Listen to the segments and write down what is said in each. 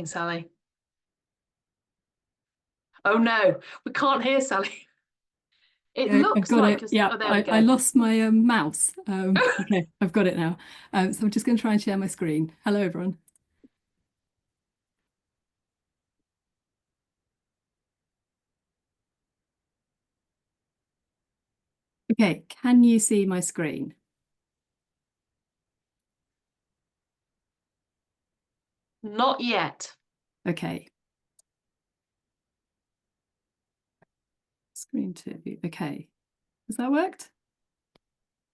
Sally. Oh no, we can't hear Sally. It looks like just, Yeah, oh, there we go. I lost my mouse. Okay, I've got it now. So I'm just going to try and share my screen. Hello, everyone. Okay, can you see my screen? Not yet. Okay. Screen 2. Okay. Has that worked?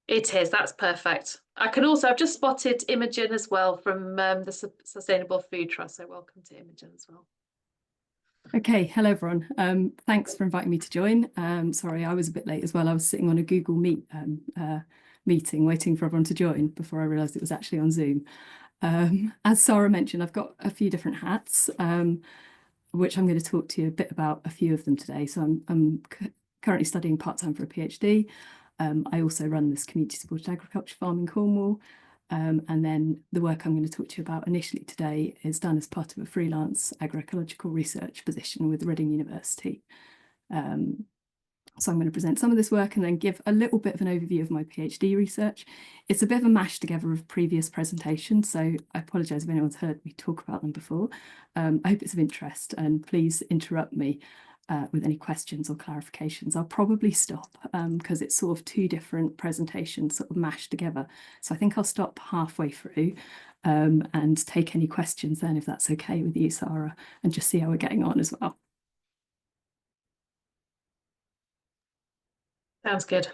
It is, that's perfect. I've just spotted Imogen as well from the Sustainable Food Trust. So welcome to Imogen as well. Okay, hello everyone. Thanks for inviting me to join. Sorry, I was a bit late as well. I was sitting on a Google Meet meeting waiting for everyone to join before I realised it was actually on Zoom. As Sarah mentioned, I've got a few different hats, which I'm going to talk to you a bit about a few of them today. So I'm currently studying part-time for a PhD. I also run this community supported agriculture farm in Cornwall. And then the work I'm going to talk to you about initially today is done as part of a freelance agroecological research position with Reading University. So I'm going to present some of this work and then give a little bit of an overview of my PhD research. It's a bit of a mash together of previous presentations, so I apologise if anyone's heard me talk about them before. I hope it's of interest, and please interrupt me with any questions or clarifications. I'll probably stop because it's sort of two different presentations sort of mashed together. So I think I'll stop halfway through and take any questions then, if that's okay with you, Sarah, and just see how we're getting on as well. Sounds good.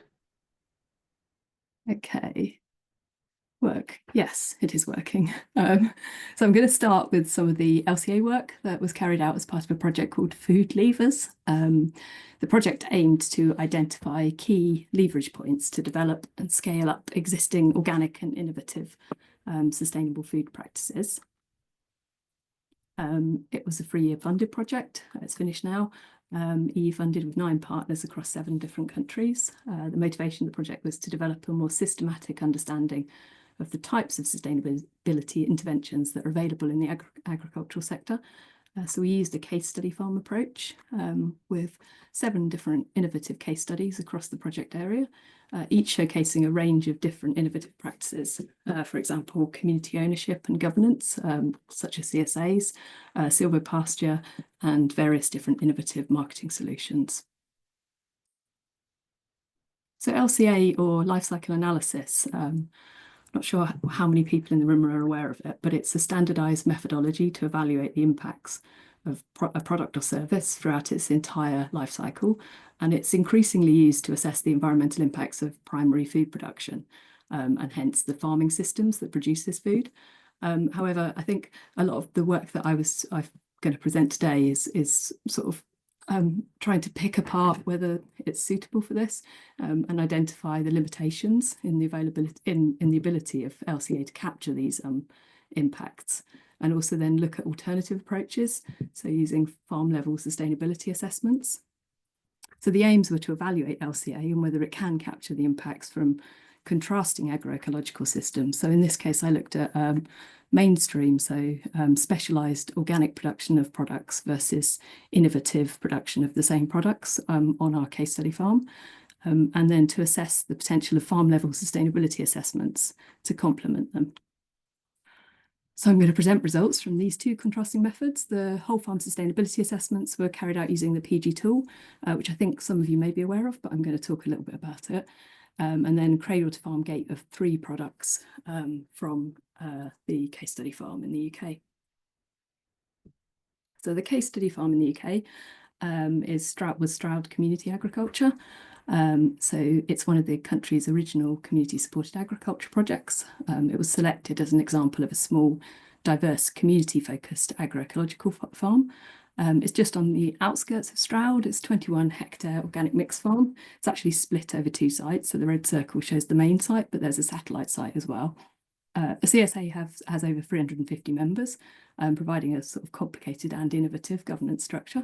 Okay. Work. Yes, it is working. So I'm going to start with some of the LCA work that was carried out as part of a project called Food Levers. The project aimed to identify key leverage points to develop and scale up existing organic and innovative sustainable food practices. It was a 3-year funded project. It's finished now. EU funded with 9 partners across 7 different countries. The motivation of the project was to develop a more systematic understanding of the types of sustainability interventions that are available in the agricultural sector. So we used a case study farm approach with 7 different innovative case studies across the project area, each showcasing a range of different innovative practices. For example, community ownership and governance, such as CSAs, silvopasture, and various different innovative marketing solutions. So LCA, or life cycle analysis, not sure how many people in the room are aware of it, but it's a standardized methodology to evaluate the impacts of a product or service throughout its entire life cycle. And it's increasingly used to assess the environmental impacts of primary food production and hence the farming systems that produce this food. However, I think a lot of the work that I'm going to present today is sort of trying to pick apart whether it's suitable for this and identify the limitations in the availability in the ability of LCA to capture these impacts, and also then look at alternative approaches, so using farm level sustainability assessments. So the aims were to evaluate LCA and whether it can capture the impacts from contrasting agroecological systems. So in this case, I looked at mainstream, so specialised organic production of products versus innovative production of the same products on our case study farm, and then to assess the potential of farm level sustainability assessments to complement them. So I'm going to present results from these 2 contrasting methods. The whole farm sustainability assessments were carried out using the PG tool, which I think some of you may be aware of, but I'm going to talk a little bit about it. And then cradle to farm gate of 3 products from the case study farm in the UK. So the case study farm in the UK was Stroud Community Agriculture. So it's one of the country's original community supported agriculture projects. It was selected as an example of a small, diverse, community focused agroecological farm. It's just on the outskirts of Stroud. It's a 21-hectare organic mix farm. It's actually split over 2 sites. So the red circle shows the main site, but there's a satellite site as well. The CSA has over 350 members, providing a sort of complicated and innovative governance structure.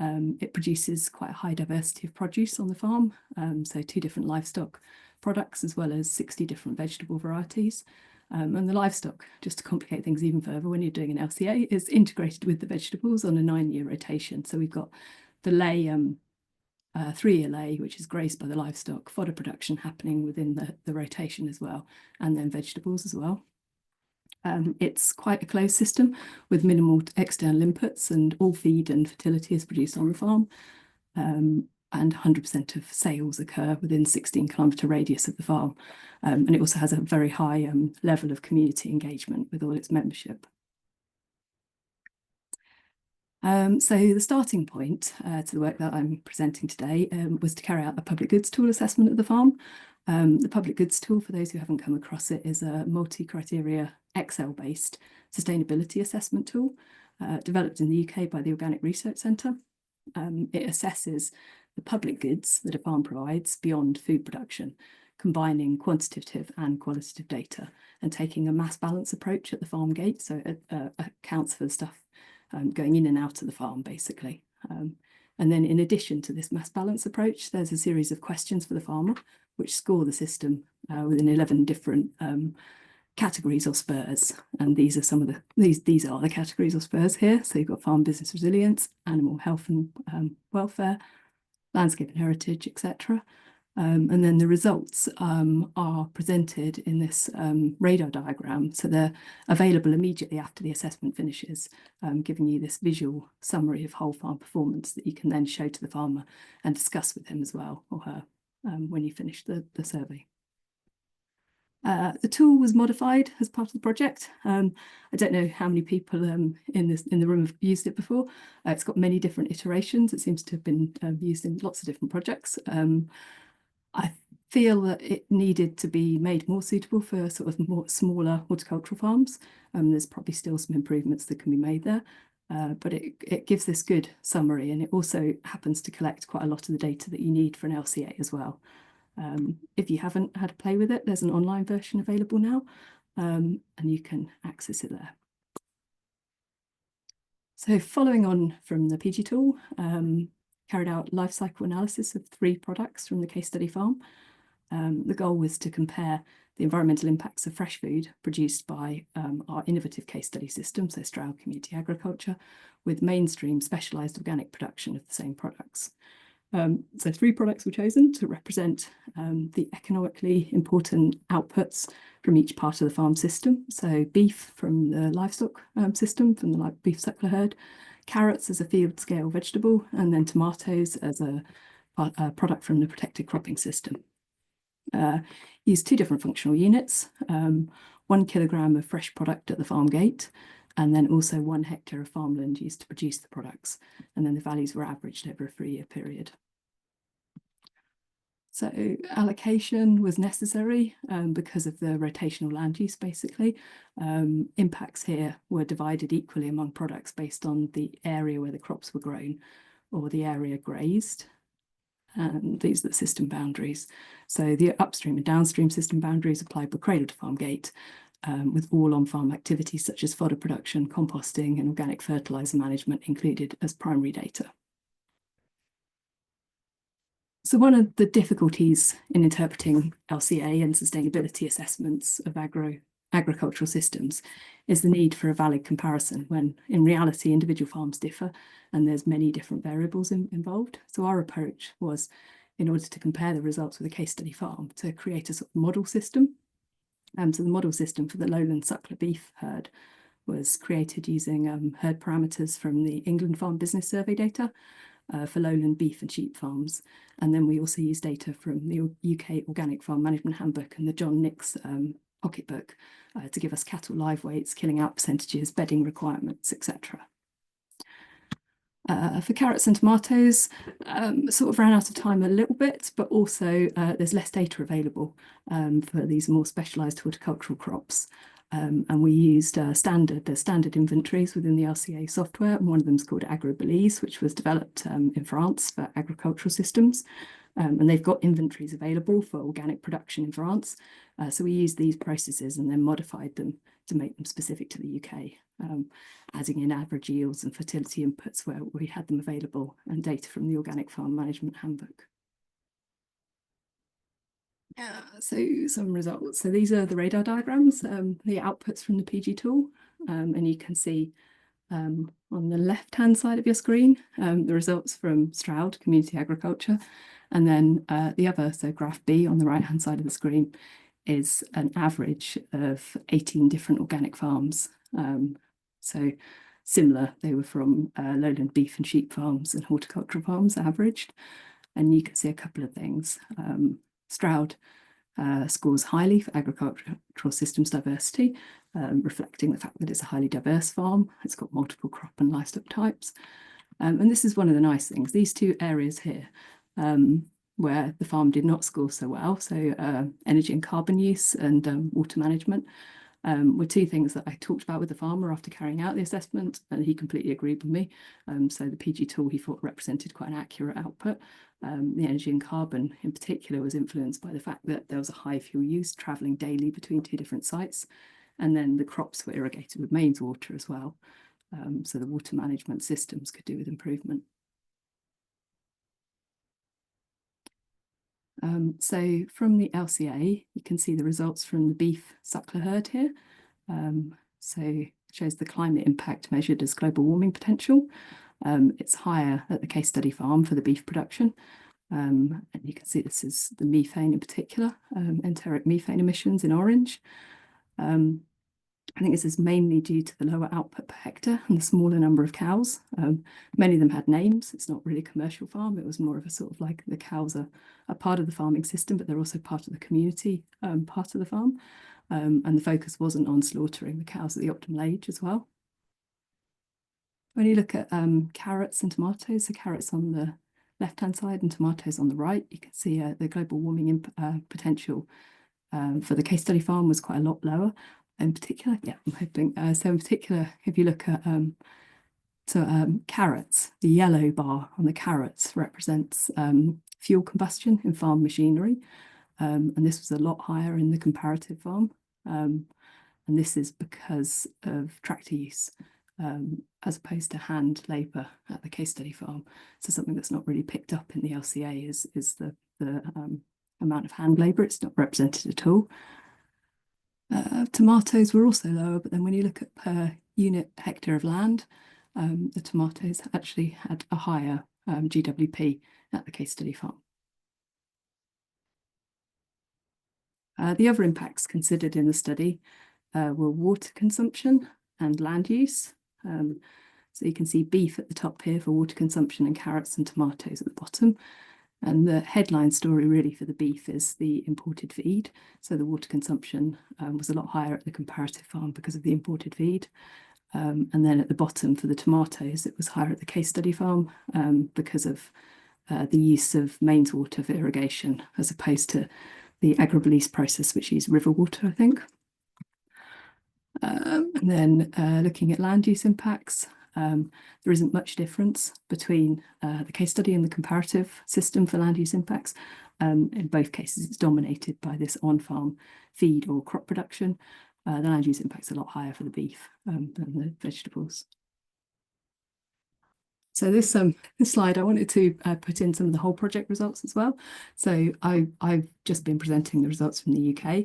It produces quite a high diversity of produce on the farm, so 2 different livestock products as well as 60 different vegetable varieties. And the livestock, just to complicate things even further, when you're doing an LCA, is integrated with the vegetables on a 9-year rotation. So we've got the lay, 3-year lay, which is grazed by the livestock, fodder production happening within the rotation as well, and then vegetables as well. It's quite a closed system with minimal external inputs, and all feed and fertility is produced on the farm. And 100% of sales occur within 16-kilometre radius of the farm. And it also has a very high level of community engagement with all its membership. So the starting point to the work that I'm presenting today was to carry out a public goods tool assessment of the farm. The public goods tool, for those who haven't come across it, is a multi-criteria Excel-based sustainability assessment tool developed in the UK by the Organic Research Centre. It assesses the public goods that a farm provides beyond food production, combining quantitative and qualitative data and taking a mass balance approach at the farm gate. So it accounts for the stuff going in and out of the farm, basically. And then in addition to this mass balance approach, there's a series of questions for the farmer, which score the system within 11 different categories or spurs. And these are some of these are the categories or spurs here. So you've got farm business resilience, animal health and welfare, landscape and heritage, etc. And then the results are presented in this radar diagram. So they're available immediately after the assessment finishes, giving you this visual summary of whole farm performance that you can then show to the farmer and discuss with him as well, or her, when you finish the survey. The tool was modified as part of the project. I don't know how many people in the room have used it before. It's got many different iterations. It seems to have been used in lots of different projects. I feel that it needed to be made more suitable for sort of more smaller horticultural farms. There's probably still some improvements that can be made there, but it gives this good summary, and it also happens to collect quite a lot of the data that you need for an LCA as well. If you haven't had a play with it, there's an online version available now, and you can access it there. So following on from the PG tool, carried out life cycle analysis of 3 products from the case study farm. The goal was to compare the environmental impacts of fresh food produced by our innovative case study system, so Stroud Community Agriculture, with mainstream specialised organic production of the same products. So 3 products were chosen to represent the economically important outputs from each part of the farm system. So beef from the livestock system, from the beef suckler herd, carrots as a field scale vegetable, and then tomatoes as a product from the protected cropping system. Used 2 different functional units, 1 kilogram of fresh product at the farm gate, and then also 1 hectare of farmland used to produce the products. And then the values were averaged over a 3-year period. So allocation was necessary because of the rotational land use, basically. Impacts here were divided equally among products based on the area where the crops were grown or the area grazed. And these are the system boundaries. So the upstream and downstream system boundaries applied were cradle to farm gate, with all on-farm activities such as fodder production, composting and organic fertiliser management included as primary data. So one of the difficulties in interpreting LCA and sustainability assessments of agricultural systems is the need for a valid comparison when in reality individual farms differ and there's many different variables involved. So our approach was, in order to compare the results with a case study farm, to create a sort of model system. So the model system for the lowland suckler beef herd was created using herd parameters from the England Farm Business Survey data for lowland beef and sheep farms. And then we also use data from the UK Organic Farm Management Handbook and the John Nix pocketbook to give us cattle live weights, killing out percentages, bedding requirements, etc. For carrots and tomatoes, sort of ran out of time a little bit, but also there's less data available for these more specialised horticultural crops. And we used standard inventories within the LCA software, and one of them is called AgroBelize, which was developed in France for agricultural systems. And they've got inventories available for organic production in France. So we used these processes and then modified them to make them specific to the UK, adding in average yields and fertility inputs where we had them available and data from the Organic Farm Management Handbook. Yeah, so some results. So these are the radar diagrams, the outputs from the PG tool, and you can see on the left-hand side of your screen the results from Stroud Community Agriculture, and then the other, so graph B on the right-hand side of the screen, is an average of 18 different organic farms. So similar, they were from lowland beef and sheep farms and horticultural farms averaged, and you can see a couple of things. Stroud scores highly for agricultural systems diversity, reflecting the fact that it's a highly diverse farm. It's got multiple crop and livestock types. And this is one of the nice things. These two areas here, where the farm did not score so well, so energy and carbon use and water management, were two things that I talked about with the farmer after carrying out the assessment, and he completely agreed with me. So the PG tool he thought represented quite an accurate output. The energy and carbon in particular was influenced by the fact that there was a high fuel use travelling daily between two different sites, and then the crops were irrigated with mains water as well. So the water management systems could do with improvement. So from the LCA, you can see the results from the beef suckler herd here. So it shows the climate impact measured as global warming potential. It's higher at the case study farm for the beef production. And you can see this is the methane in particular, enteric methane emissions in orange. I think this is mainly due to the lower output per hectare and the smaller number of cows. Many of them had names. It's not really a commercial farm. It was more of a sort of like the cows are a part of the farming system, but they're also part of the community, part of the farm. And the focus wasn't on slaughtering the cows at the optimal age as well. When you look at carrots and tomatoes, so carrots on the left-hand side and tomatoes on the right, you can see the global warming potential for the case study farm was quite a lot lower. In particular, yeah, I'm hoping. So in particular, if you look at carrots, the yellow bar on the carrots represents fuel combustion in farm machinery. And this was a lot higher in the comparative farm. And this is because of tractor use, as opposed to hand labour at the case study farm. So something that's not really picked up in the LCA is the amount of hand labour. It's not represented at all. Tomatoes were also lower, but then when you look at per unit hectare of land, the tomatoes actually had a higher GWP at the case study farm. The other impacts considered in the study were water consumption and land use. So you can see beef at the top here for water consumption and carrots and tomatoes at the bottom. And the headline story really for the beef is the imported feed. So the water consumption was a lot higher at the comparative farm because of the imported feed. And then at the bottom for the tomatoes, it was higher at the case study farm because of the use of mains water for irrigation, as opposed to the agri-release process, which used river water, I think. And then looking at land use impacts, there isn't much difference between the case study and the comparative system for land use impacts. In both cases, it's dominated by this on-farm feed or crop production. The land use impact's a lot higher for the beef than the vegetables. So this slide, I wanted to put in some of the whole project results as well. So I've just been presenting the results from the UK,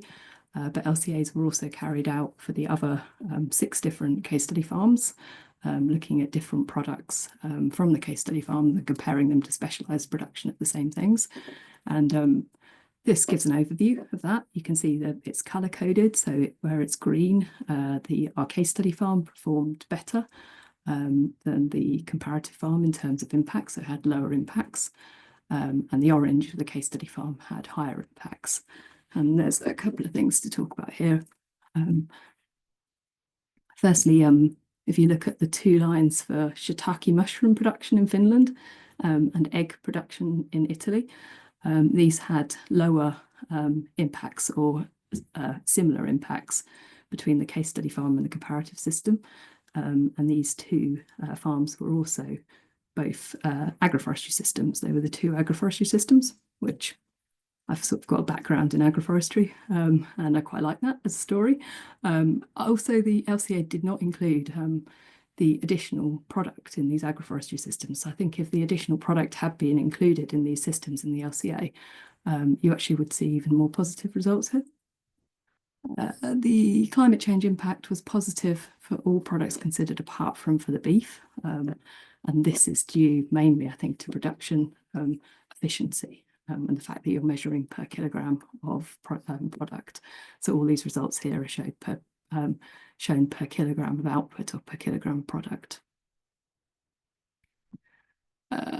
but LCAs were also carried out for the other 6 different case study farms, looking at different products from the case study farm and comparing them to specialised production at the same things. And this gives an overview of that. You can see that it's colour coded, so where it's green, our case study farm performed better than the comparative farm in terms of impacts, so it had lower impacts. And the orange, the case study farm, had higher impacts. And there's a couple of things to talk about here. Firstly, if you look at the 2 lines for shiitake mushroom production in Finland and egg production in Italy, these had lower impacts or similar impacts between the case study farm and the comparative system. And these 2 farms were also both agroforestry systems. They were the 2 agroforestry systems, which I've sort of got a background in agroforestry, and I quite like that as a story. Also, the LCA did not include the additional product in these agroforestry systems. So I think if the additional product had been included in these systems in the LCA, you actually would see even more positive results here. The climate change impact was positive for all products considered apart from for the beef. And this is due mainly, I think, to production efficiency and the fact that you're measuring per kilogram of product. So all these results here are shown per kilogram of output or per kilogram of product.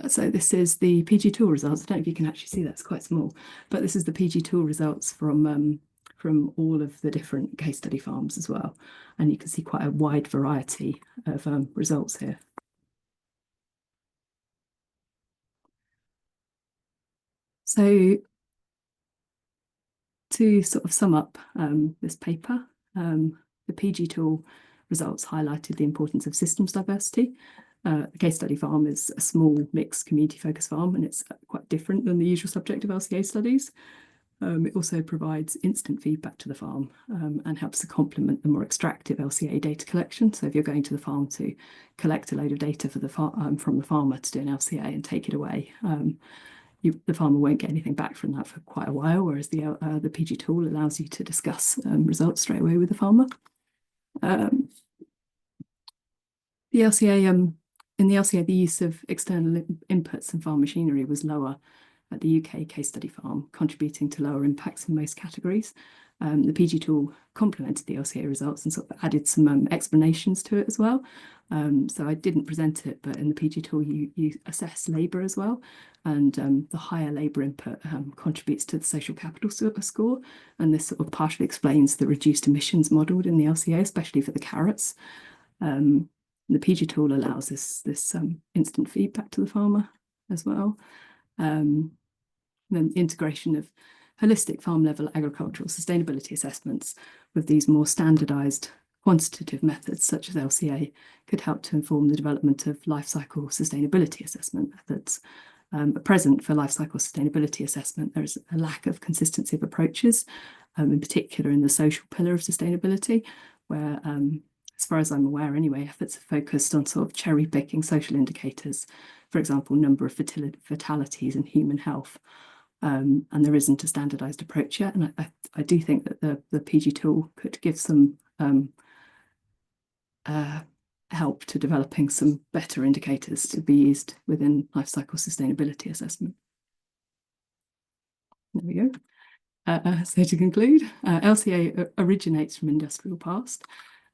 So this is the PG tool results. I don't know if you can actually see that, it's quite small, but this is the PG tool results from all of the different case study farms as well. And you can see quite a wide variety of results here. So to sort of sum up this paper, the PG tool results highlighted the importance of systems diversity. The case study farm is a small mixed community focused farm, and it's quite different than the usual subject of LCA studies. It also provides instant feedback to the farm and helps to complement the more extractive LCA data collection. So if you're going to the farm to collect a load of data for the from the farmer to do an LCA and take it away, the farmer won't get anything back from that for quite a while, whereas the PG tool allows you to discuss results straight away with the farmer. The LCA, in the LCA, the use of external inputs and farm machinery was lower at the UK case study farm, contributing to lower impacts in most categories. The PG tool complemented the LCA results and sort of added some explanations to it as well. So I didn't present it, but in the PG tool, you assess labour as well. And the higher labour input contributes to the social capital score. And this sort of partially explains the reduced emissions modelled in the LCA, especially for the carrots. The PG tool allows this instant feedback to the farmer as well. Then integration of holistic farm level agricultural sustainability assessments with these more standardised quantitative methods such as LCA could help to inform the development of life cycle sustainability assessment methods. At present, for life cycle sustainability assessment, there's a lack of consistency of approaches, in particular in the social pillar of sustainability, where as far as I'm aware anyway, efforts are focused on sort of cherry picking social indicators, for example, number of fatalities and human health. And there isn't a standardised approach yet. And I do think that the PG tool could give some help to developing some better indicators to be used within life cycle sustainability assessment. There we go. So to conclude, LCA originates from industrial past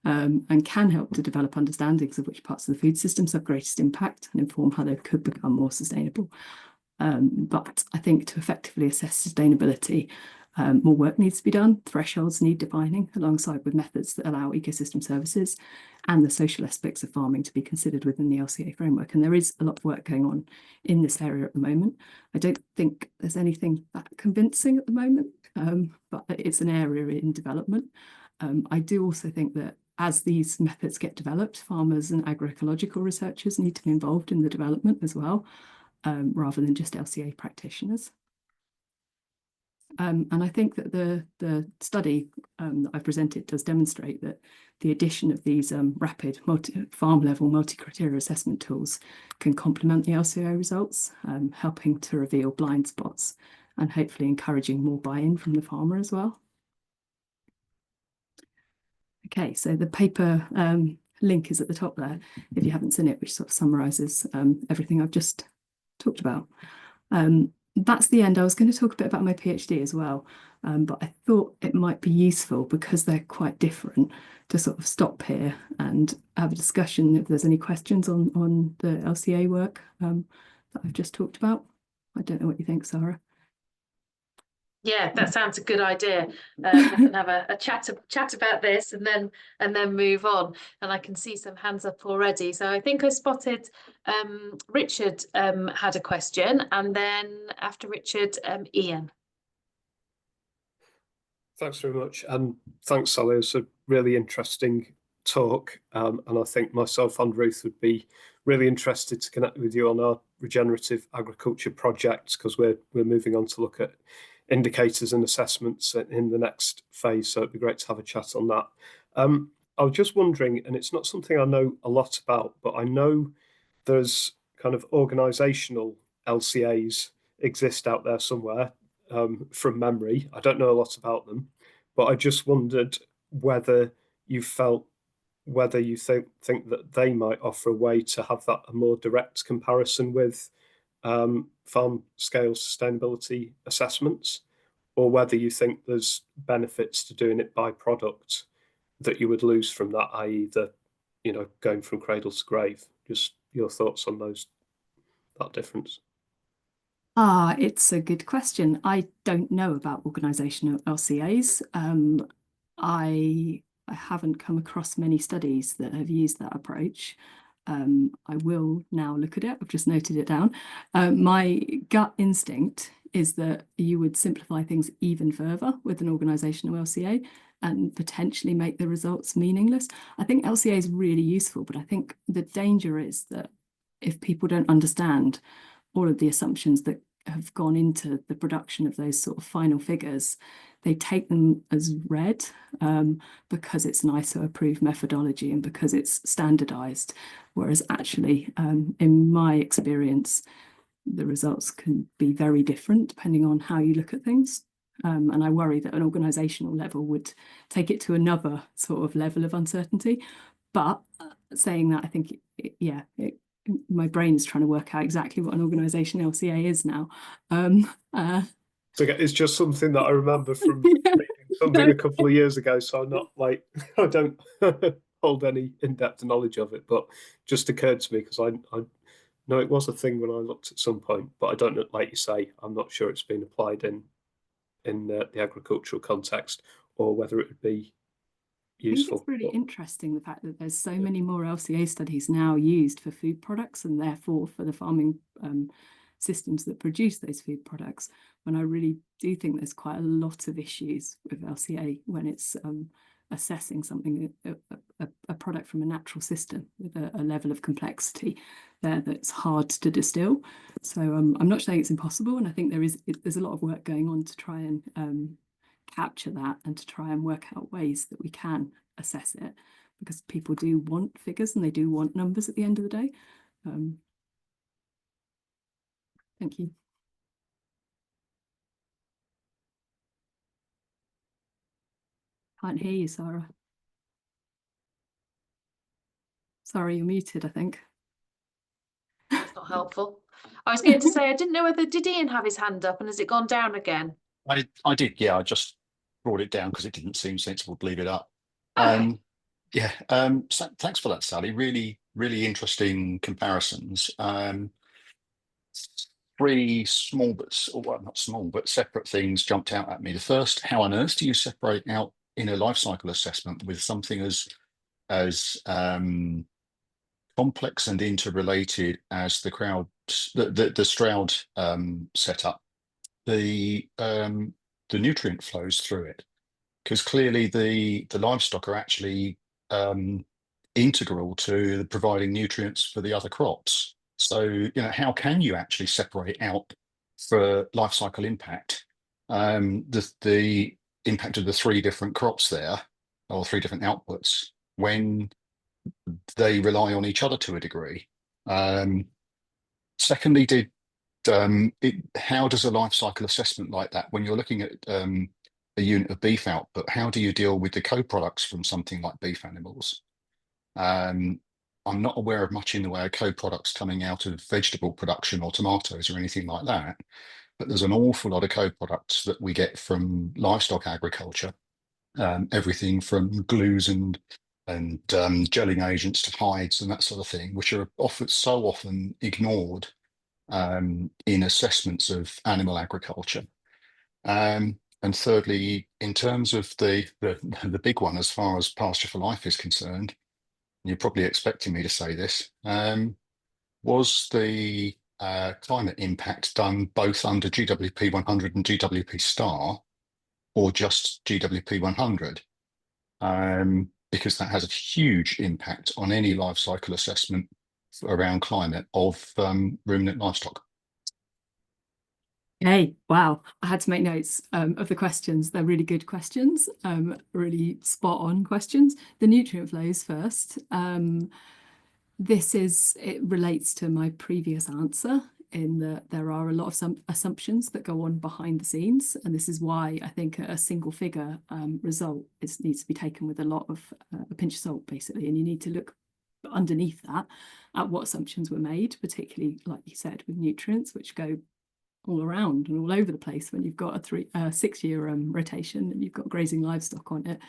and can help to develop understandings of which parts of the food systems have greatest impact and inform how they could become more sustainable. But I think to effectively assess sustainability, more work needs to be done. Thresholds need defining alongside with methods that allow ecosystem services and the social aspects of farming to be considered within the LCA framework. And there is a lot of work going on in this area at the moment. I don't think there's anything that convincing at the moment, but it's an area in development. I do also think that as these methods get developed, farmers and agroecological researchers need to be involved in the development as well, rather than just LCA practitioners. And I think that the study that I presented does demonstrate that the addition of these rapid farm level multi-criteria assessment tools can complement the LCA results, helping to reveal blind spots and hopefully encouraging more buy-in from the farmer as well. Okay, so the paper link is at the top there, if you haven't seen it, which sort of summarises everything I've just talked about. That's the end. I was going to talk a bit about my PhD as well, but I thought it might be useful because they're quite different to sort of stop here and have a discussion if there's any questions on the LCA work that I've just talked about. I don't know what you think, Sarah. Yeah, that sounds a good idea. We can have a chat about this and then move on. And I can see some hands up already. So I think I spotted Richard had a question, and then after Richard, Ian. Thanks very much, and thanks, Sally. It's a really interesting talk, and I think myself and Ruth would be really interested to connect with you on our regenerative agriculture project, because we're moving on to look at indicators and assessments in the next phase. So it'd be great to have a chat on that. I was just wondering, and it's not something I know a lot about, but I know there's kind of organisational LCAs exist out there somewhere, from memory. I don't know a lot about them, but I just wondered whether you felt whether you think that they might offer a way to have that a more direct comparison with farm scale sustainability assessments, or whether you think there's benefits to doing it by product that you would lose from that, i.e. the, going from cradle to grave. Just your thoughts on that difference. It's a good question. I don't know about organisational LCAs. I haven't come across many studies that have used that approach. I will now look at it. I've just noted it down. My gut instinct is that you would simplify things even further with an organisational LCA and potentially make the results meaningless. I think LCA is really useful, but I think the danger is that if people don't understand all of the assumptions that have gone into the production of those sort of final figures, they take them as read because it's an ISO approved methodology and because it's standardized. Whereas actually, in my experience, the results can be very different depending on how you look at things. And I worry that an organizational level would take it to another sort of level of uncertainty. But saying that, I think, my brain is trying to work out exactly what an organisation LCA is now. So it's just something that I remember from reading something a couple of years ago. So I'm not like, I don't hold any in-depth knowledge of it, but just occurred to me because I know it was a thing when I looked at some point, but I don't know, like you say, I'm not sure it's been applied in the agricultural context, or whether it would be useful. I think it's really interesting, the fact that there's so many more LCA studies now used for food products and therefore for the farming systems that produce those food products, when I really do think there's quite a lot of issues with LCA when it's assessing something, a product from a natural system with a level of complexity there that's hard to distill. So I'm not saying it's impossible, and I think there's a lot of work going on to try and capture that and to try and work out ways that we can assess it, because people do want figures and they do want numbers at the end of the day. Thank you. Can't hear you, Sarah. Sorry, you're muted, I think. That's not helpful. I was going to say, I didn't know whether, did Ian have his hand up and has it gone down again? I did, yeah. I just brought it down because it didn't seem sensible to leave it up. Okay. Yeah. So thanks for that, Sally. Really, really interesting comparisons. Three small, well, not small, but separate things jumped out at me. The first, how on earth do you separate out in a life cycle assessment with something as complex and interrelated as the Stroud setup, the nutrient flows through it? Because clearly the livestock are actually integral to providing nutrients for the other crops. So, how can you actually separate out for life cycle impact the impact of the three different crops there, or three different outputs, when they rely on each other to a degree? Secondly, how does a life cycle assessment like that, when you're looking at a unit of beef output, how do you deal with the co-products from something like beef animals? I'm not aware of much in the way of co-products coming out of vegetable production or tomatoes or anything like that, but there's an awful lot of co-products that we get from livestock agriculture, everything from glues and gelling agents to hides and that sort of thing, which are so often ignored in assessments of animal agriculture. And thirdly, in terms of the big one, as far as Pasture for Life is concerned, you're probably expecting me to say this, was the climate impact done both under GWP 100 and GWP Star, or just GWP 100? Because that has a huge impact on any life cycle assessment around climate of ruminant livestock. Hey, wow. I had to make notes of the questions. They're really good questions, really spot on questions. The nutrient flows first. It relates to my previous answer in that there are a lot of some assumptions that go on behind the scenes. And this is why I think a single figure result needs to be taken with a lot of a pinch of salt, basically. And you need to look underneath that at what assumptions were made, particularly, like you said, with nutrients, which go all around and all over the place when you've got a 6-year rotation and you've got grazing livestock on it.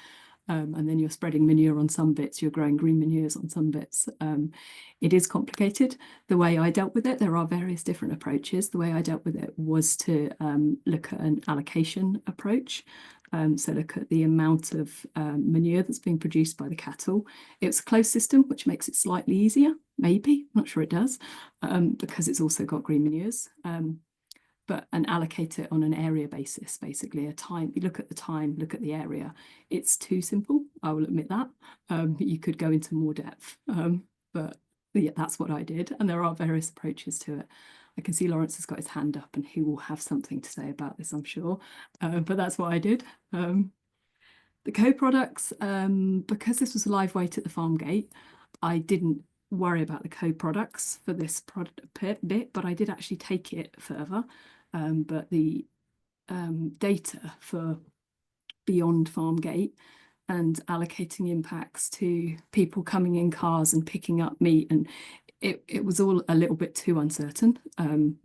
And then you're spreading manure on some bits, you're growing green manures on some bits. It is complicated. The way I dealt with it, there are various different approaches. The way I dealt with it was to look at an allocation approach. So look at the amount of manure that's being produced by the cattle. It's a closed system, which makes it slightly easier, maybe, I'm not sure it does, because it's also got green manures. And allocate it on an area basis, basically you look at the time, look at the area. It's too simple, I will admit that. You could go into more depth, but yeah, that's what I did. And there are various approaches to it. I can see Lawrence has got his hand up and he will have something to say about this, I'm sure. But that's what I did. The co-products, because this was a live weight at the farm gate, I didn't worry about the co-products for this product bit, but I did actually take it further. But the data for beyond farm gate and allocating impacts to people coming in cars and picking up meat, and it was all a little bit too uncertain.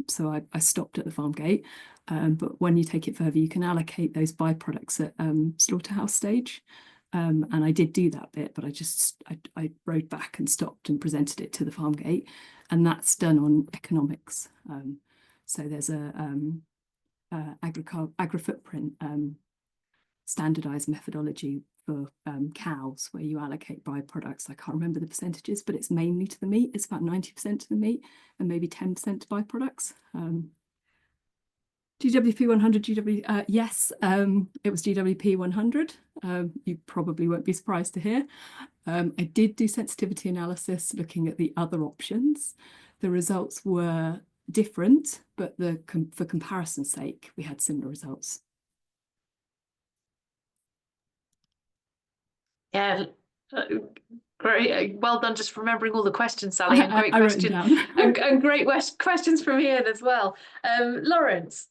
So I stopped at the farm gate. But when you take it further, you can allocate those byproducts at slaughterhouse stage. And I did do that bit, but I rode back and stopped and presented it to the farm gate, and that's done on economics. So there's a agri-footprint standardized methodology for cows where you allocate byproducts. I can't remember the percentages, but it's mainly to the meat. It's about 90% to the meat and maybe 10% to byproducts. GWP 100, yes, it was GWP 100. You probably won't be surprised to hear. I did do sensitivity analysis looking at the other options. The results were different, but for comparison's sake, we had similar results. Yeah, great. Well done, just remembering all the questions, Sally, and great I wrote them down. and great questions from Ian as well. Lawrence.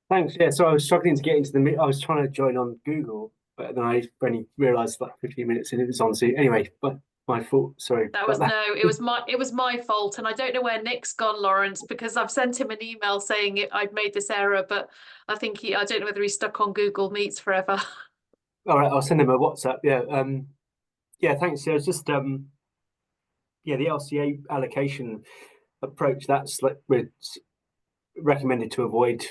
Thanks. Yeah, so I was struggling to get into the. I was trying to join on Google, but then I only realised like 15 minutes in it was on. So anyway, but my fault. Sorry. It was my fault, and I don't know where Nick's gone, Lawrence, because I've sent him an email saying I'd made this error, but I think I don't know whether he's stuck on Google Meets forever. All right, I'll send him a WhatsApp. Yeah. Yeah. Thanks. Yeah, it's just yeah, the LCA allocation approach. That's like we're recommended to avoid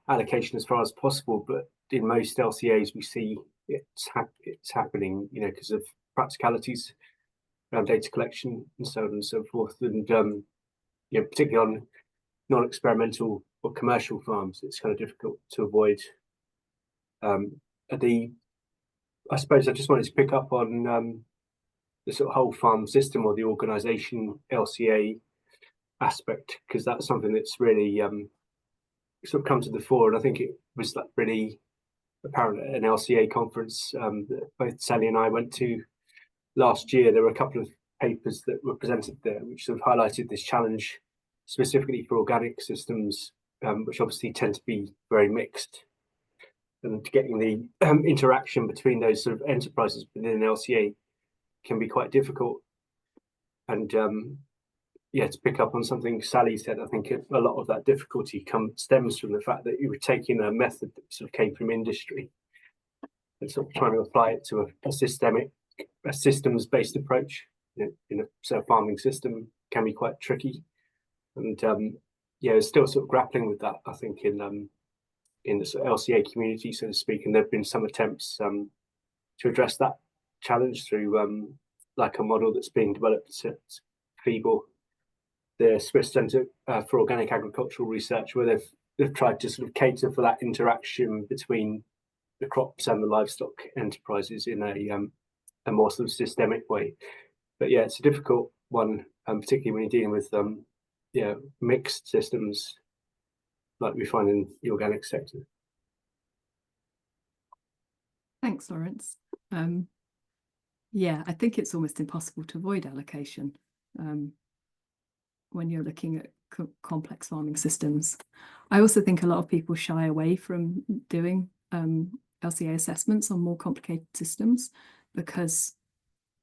allocation as far as possible, but in most LCAs we see it's happening, you know, because of practicalities around data collection and so on and so forth, and you know, particularly on non-experimental or commercial farms, it's kind of difficult to avoid. I suppose I just wanted to pick up on the sort of whole farm system or the organisation LCA aspect, because that's something that's really sort of come to the fore, and I think it was like really apparent at an LCA conference that both Sally and I went to last year. There were a couple of papers that were presented there which sort of highlighted this challenge specifically for organic systems, which obviously tend to be very mixed, and getting the interaction between those sort of enterprises within an LCA can be quite difficult. And yeah, to pick up on something Sally said, I think a lot of that difficulty stems from the fact that you were taking a method that sort of came from industry and sort of trying to apply it to a systems-based approach in a sort of farming system can be quite tricky. And yeah, still sort of grappling with that, I think, in the sort of LCA community, so to speak. And there have been some attempts to address that challenge through like a model that's being developed at FEEBLE, the Swiss Centre for Organic Agricultural Research, where they've tried to sort of cater for that interaction between the crops and the livestock enterprises in a more sort of systemic way. But yeah, it's a difficult one, particularly when you're dealing with mixed systems like we find in the organic sector. Thanks, Lawrence. Yeah, I think it's almost impossible to avoid allocation when you're looking at complex farming systems. I also think a lot of people shy away from doing LCA assessments on more complicated systems because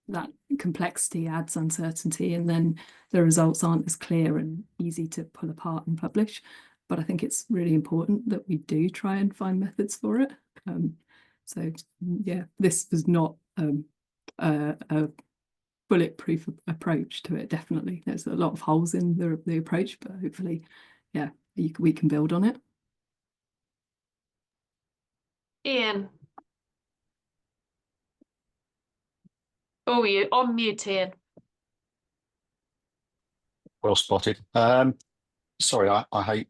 that complexity adds uncertainty, and then the results aren't as clear and easy to pull apart and publish. But I think it's really important that we do try and find methods for it. So yeah, this was not a bulletproof approach to it. Definitely, there's a lot of holes in the approach, but hopefully, yeah, we can build on it. Ian. Oh, you're on mute, Ian. Well spotted. Sorry, I hate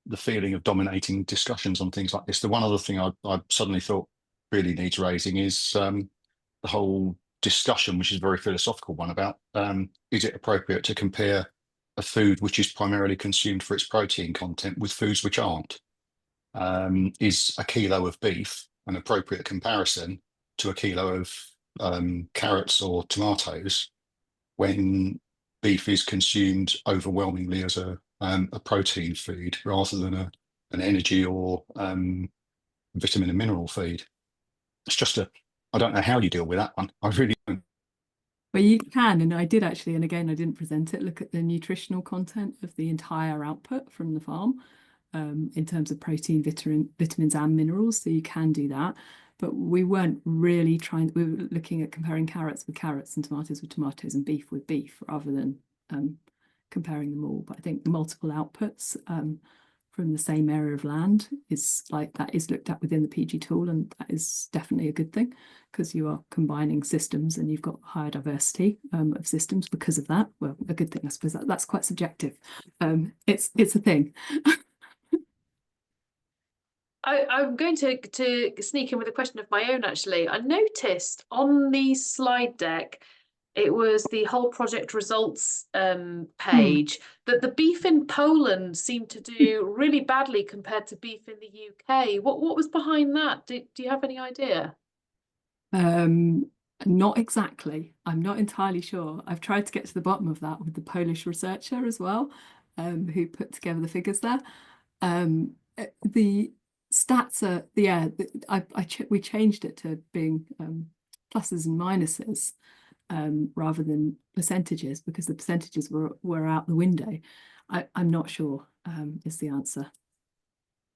the feeling of dominating discussions on things like this. The one other thing I suddenly thought really needs raising is the whole discussion, which is a very philosophical one, about is it appropriate to compare a food which is primarily consumed for its protein content with foods which aren't? Is a kilo of beef an appropriate comparison to a kilo of carrots or tomatoes when beef is consumed overwhelmingly as a protein feed rather than an energy or vitamin and mineral feed? It's just I don't know how you deal with that one. I really don't. Well, you can, and I did actually, and again, I didn't present it, look at the nutritional content of the entire output from the farm in terms of protein, vitamins and minerals. So you can do that. But we weren't really we were looking at comparing carrots with carrots and tomatoes with tomatoes and beef with beef rather than comparing them all. But I think multiple outputs from the same area of land is looked at within the PG tool, and that is definitely a good thing because you are combining systems and you've got higher diversity of systems because of that. Well, a good thing, I suppose. That's quite subjective. It's a thing. I'm going to sneak in with a question of my own, actually. I noticed on the slide deck, it was the whole project results page, that the beef in Poland seemed to do really badly compared to beef in the UK. What was behind that? Do you have any idea? Not exactly. I'm not entirely sure. I've tried to get to the bottom of that with the Polish researcher as well, who put together the figures there. The stats are, we changed it to being pluses and minuses rather than percentages because the percentages were out the window. I'm not sure is the answer.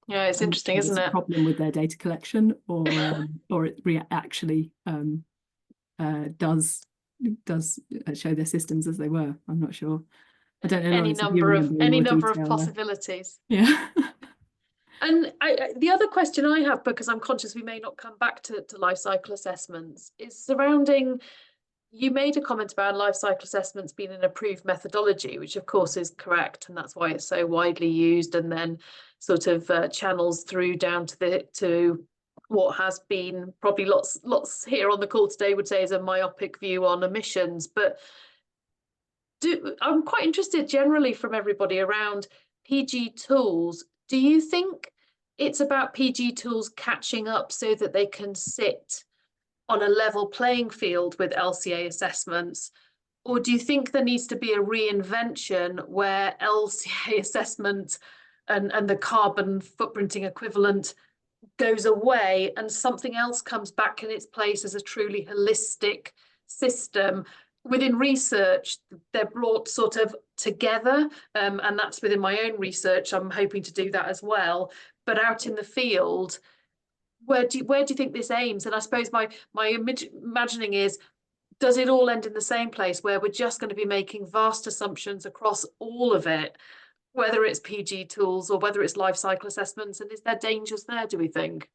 Yeah, it's interesting, isn't it? A problem with their data collection, or it actually does show their systems as they were. I'm not sure. I don't know. Any number of possibilities. Yeah. And the other question I have, because I'm conscious we may not come back to life cycle assessments, is surrounding, you made a comment about life cycle assessments being an approved methodology, which of course is correct, and that's why it's so widely used, and then sort of channels through down to what has been probably lots here on the call today would say is a myopic view on emissions. But I'm quite interested generally from everybody around PG tools. Do you think it's about PG tools catching up so that they can sit on a level playing field with LCA assessments? Or do you think there needs to be a reinvention where LCA assessment and the carbon footprinting equivalent goes away and something else comes back in its place as a truly holistic system? Within research, they're brought sort of together, and that's within my own research. I'm hoping to do that as well. But out in the field, where do you think this aims? And I suppose my imagining is, does it all end in the same place where we're just going to be making vast assumptions across all of it, whether it's PG tools or whether it's life cycle assessments? And is there dangers there, do we think?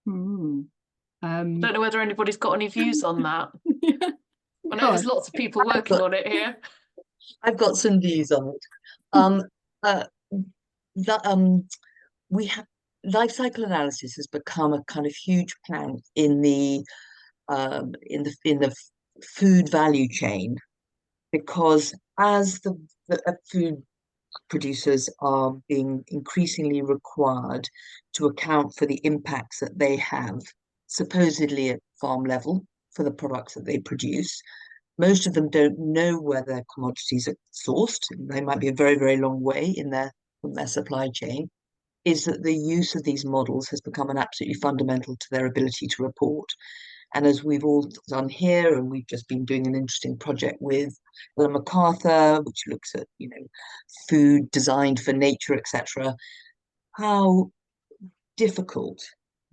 I don't know whether anybody's got any views on that. Yeah. I know there's lots of people working on it here. I've got some views on it. We have life cycle analysis has become a kind of huge plank in the food value chain because as the food producers are being increasingly required to account for the impacts that they have, supposedly at farm level, for the products that they produce. Most of them don't know where their commodities are sourced. They might be a very, very long way from their supply chain. Is that the use of these models has become an absolutely fundamental to their ability to report. And as we've all done here, and we've just been doing an interesting project with Ellen MacArthur, which looks at, food designed for nature, etc., how difficult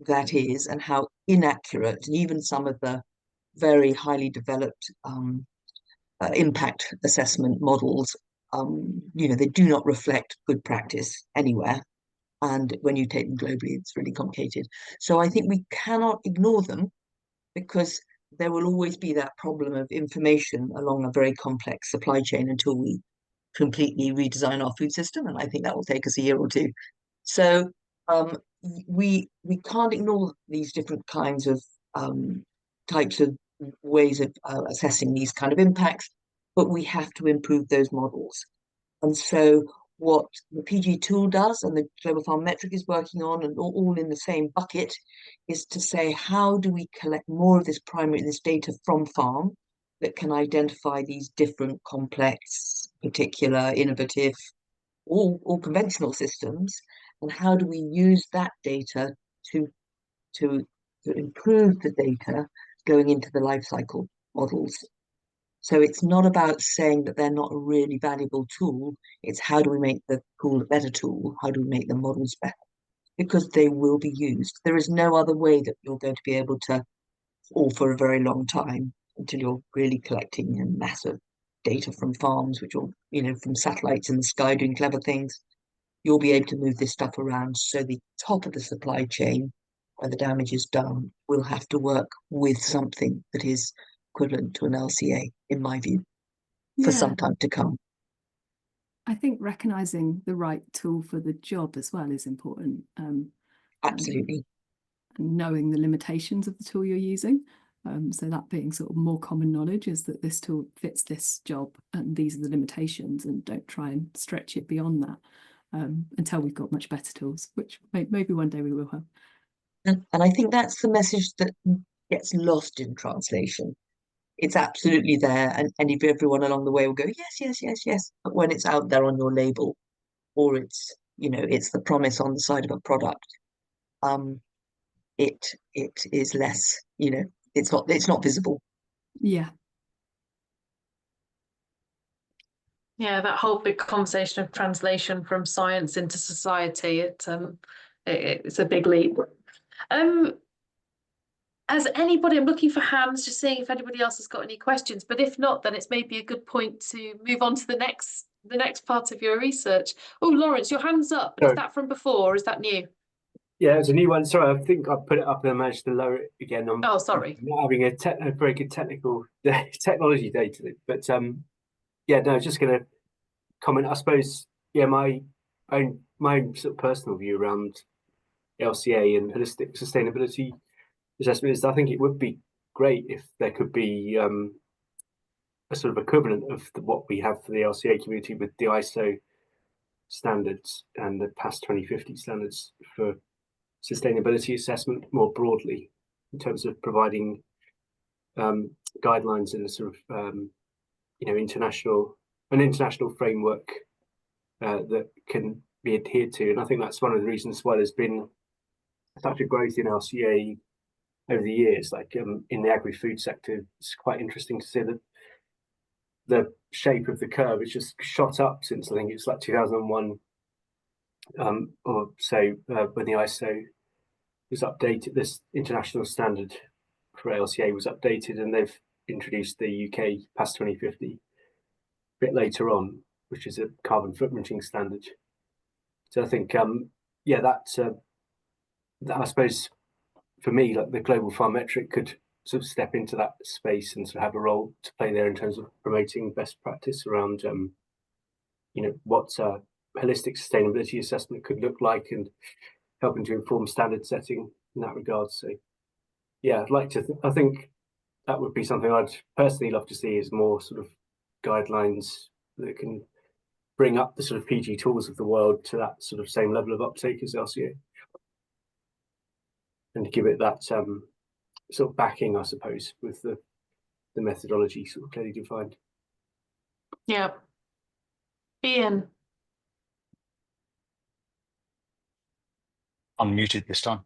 that is and how inaccurate, and even some of the very highly developed impact assessment models, they do not reflect good practice anywhere. And when you take them globally, it's really complicated. So I think we cannot ignore them, because there will always be that problem of information along a very complex supply chain until we completely redesign our food system. And I think that will take us a year or two. So we can't ignore these different kinds of types of ways of assessing these kind of impacts, but we have to improve those models. And so what the PG tool does and the Global Farm Metric is working on, and all in the same bucket, is to say, how do we collect more of this data from farm that can identify these different complex, particular, innovative, or conventional systems, and how do we use that data to improve the data going into the life cycle models. So it's not about saying that they're not a really valuable tool. It's how do we make the tool a better tool? How do we make the models better? Because they will be used. There is no other way that you're going to be able to, or for a very long time, until you're really collecting a massive data from farms, which are, from satellites in the sky doing clever things. You'll be able to move this stuff around. So the top of the supply chain, where the damage is done, will have to work with something that is equivalent to an LCA, in my view, for some time to come. I think recognizing the right tool for the job as well is important. Absolutely. And knowing the limitations of the tool you're using. So that being sort of more common knowledge is that this tool fits this job and these are the limitations, and don't try and stretch it beyond that until we've got much better tools, which maybe one day we will have. And I think that's the message that gets lost in translation. It's absolutely there, and if everyone along the way will go, yes, yes, yes, yes. But when it's out there on your label, or it's the promise on the side of a product, it is less, it's not visible. Yeah. Yeah, that whole big conversation of translation from science into society, it's a big leap. Has anybody, I'm looking for hands, just seeing if anybody else has got any questions, but if not, then it's maybe a good point to move on to the next part of your research. Oh, Lawrence, your hand's up. Is that from before, or is that new? Yeah, it's a new one. Sorry, I think I put it up and I managed to lower it again. Oh, sorry. I'm not having a very good technology day today. But yeah, no, just going to comment. I suppose, yeah, my own sort of personal view around LCA and holistic sustainability assessment is I think it would be great if there could be a sort of equivalent of what we have for the LCA community with the ISO standards and the past 2050 standards for sustainability assessment more broadly, in terms of providing guidelines in a sort of international framework that can be adhered to. And I think that's one of the reasons why there's been such a growth in LCA over the years. Like in the agri-food sector, it's quite interesting to see that the shape of the curve has just shot up since I think it's like 2001 or so, when the ISO was updated, this international standard for LCA was updated, and they've introduced the UK past 2050 a bit later on, which is a carbon footprinting standard. So I think, that I suppose for me, like the Global Farm Metric could sort of step into that space and sort of have a role to play there in terms of promoting best practice around, what holistic sustainability assessment could look like, and helping to inform standard setting in that regard. So yeah, I'd like to, I think that would be something I'd personally love to see, is more sort of guidelines that can bring up the sort of PG tools of the world to that sort of same level of uptake as LCA, and to give it that sort of backing, I suppose, with the methodology sort of clearly defined. Yeah. Ian. Unmuted this time.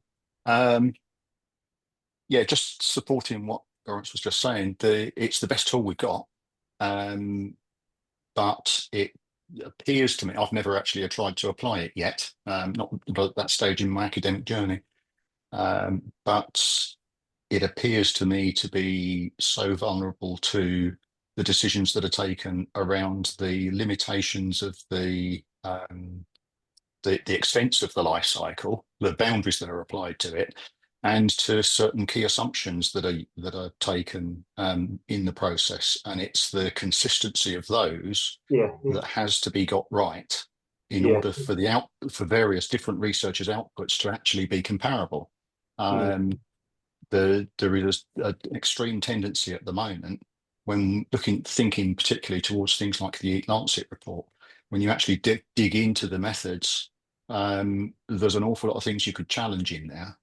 Yeah, just supporting what Lawrence was just saying. It's the best tool we've got, but it appears to me, I've never actually tried to apply it yet, not at that stage in my academic journey, but it appears to me to be so vulnerable to the decisions that are taken around the limitations of the extents of the life cycle, the boundaries that are applied to it, and to certain key assumptions that are taken in the process. And it's the consistency of those that has to be got right in order for for various different researchers' outputs to actually be comparable. There is an extreme tendency at the moment when thinking particularly towards things like the Lancet report, when you actually dig into the methods, there's an awful lot of things you could challenge in there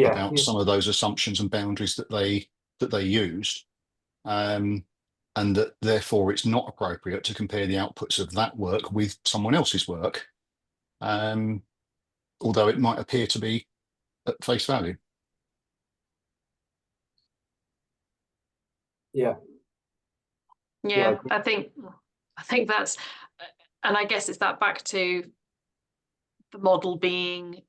about some of those assumptions and boundaries that they used, and that therefore it's not appropriate to compare the outputs of that work with someone else's work, although it might appear to be at face value. Yeah, I think that's, and I guess it's that back to the model being,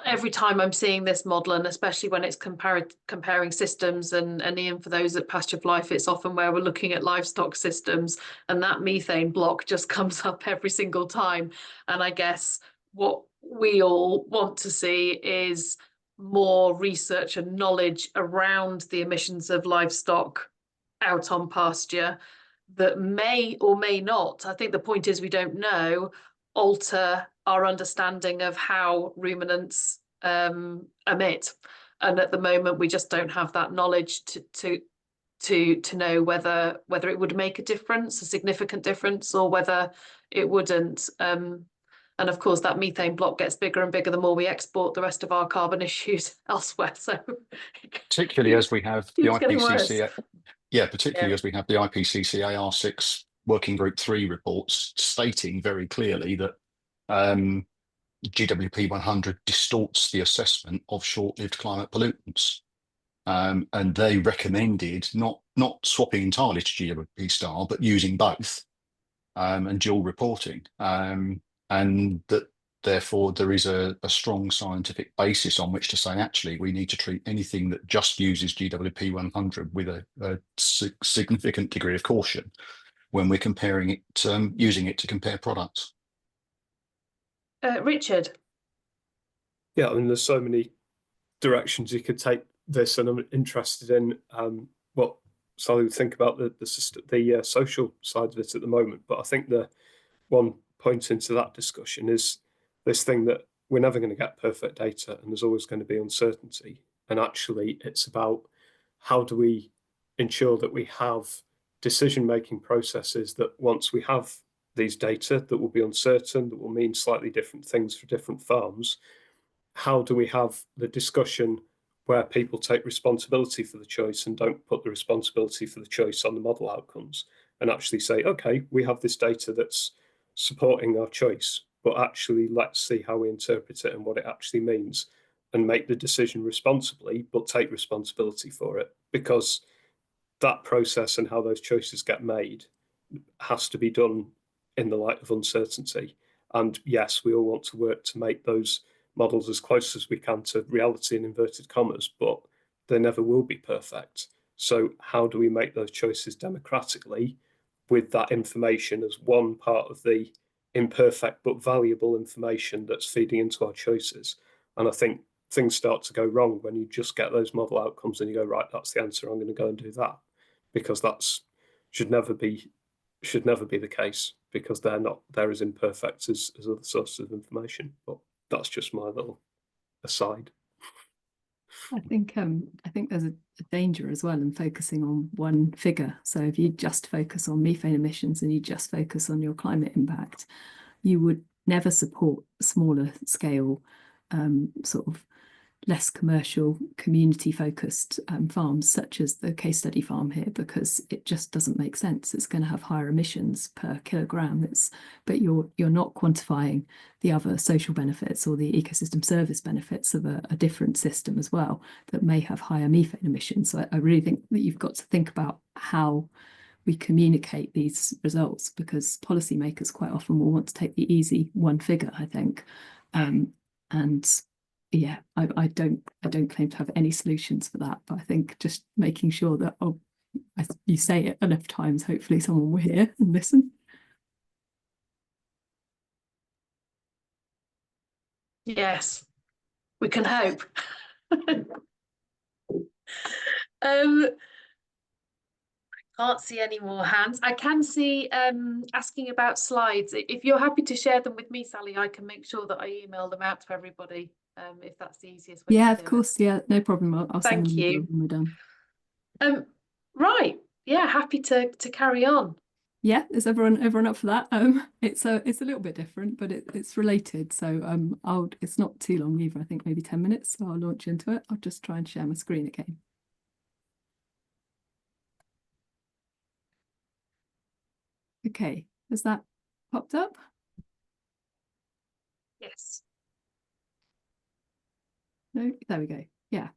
every time I'm seeing this model, and especially when it's comparing systems, and Ian, for those at Pasture for Life, it's often where we're looking at livestock systems, and that methane block just comes up every single time. And I guess what we all want to see is more research and knowledge around the emissions of livestock out on pasture that may or may not, I think the point is we don't know, alter our understanding of how ruminants emit. And at the moment we just don't have that knowledge to know whether it would make a difference, a significant difference, or whether it wouldn't. And of course, that methane block gets bigger and bigger the more we export the rest of our carbon issues elsewhere. So particularly as we have the IPCC, particularly as we have the IPCC AR6 Working Group 3 reports stating very clearly that GWP 100 distorts the assessment of short-lived climate pollutants. And they recommended not swapping entirely to GWP style, but using both, and dual reporting. And that therefore there is a strong scientific basis on which to say, actually, we need to treat anything that just uses GWP 100 with a significant degree of caution when we're comparing it, using it to compare products. Richard. Yeah, I mean, there's so many directions you could take this, and I'm interested in what Sally would think about the social side of it at the moment. But I think the one point into that discussion is this thing that we're never going to get perfect data, and there's always going to be uncertainty. And actually, it's about how do we ensure that we have decision-making processes that once we have these data that will be uncertain, that will mean slightly different things for different farms, how do we have the discussion where people take responsibility for the choice and don't put the responsibility for the choice on the model outcomes, and actually say, okay, we have this data that's supporting our choice, but actually let's see how we interpret it and what it actually means, and make the decision responsibly, but take responsibility for it, because that process and how those choices get made has to be done in the light of uncertainty. And yes, we all want to work to make those models as close as we can to reality in inverted commas, but they never will be perfect. So how do we make those choices democratically with that information as one part of the imperfect but valuable information that's feeding into our choices? And I think things start to go wrong when you just get those model outcomes and you go, right, that's the answer, I'm going to go and do that, because that's should never be the case, because they're as imperfect as other sources of information. But that's just my little aside. I think there's a danger as well in focusing on one figure. So if you just focus on methane emissions and you just focus on your climate impact, you would never support smaller scale, sort of less commercial, community focused farms, such as the case study farm here, because it just doesn't make sense. It's going to have higher emissions per kilogram. But you're not quantifying the other social benefits or the ecosystem service benefits of a different system as well that may have higher methane emissions. So I really think that you've got to think about how we communicate these results, because policymakers quite often will want to take the easy one figure, I think. And yeah, I don't claim to have any solutions for that, but I think just making sure that you say it enough times, hopefully someone will hear and listen. Yes, we can hope. Can't see any more hands. I can see asking about slides. If you're happy to share them with me, Sally, I can make sure that I email them out to everybody, if that's the easiest way Yeah, to of do course. Yeah, no problem. I'll send Thank them you. when we're done. Right. Yeah, happy to carry on. Yeah, is everyone up for that? It's a little bit different, but it's related. So it's not too long either. I think maybe 10 minutes. So I'll launch into it. I'll just try and share my screen again. Okay, has that popped up? Yes. No, there we go. Yeah.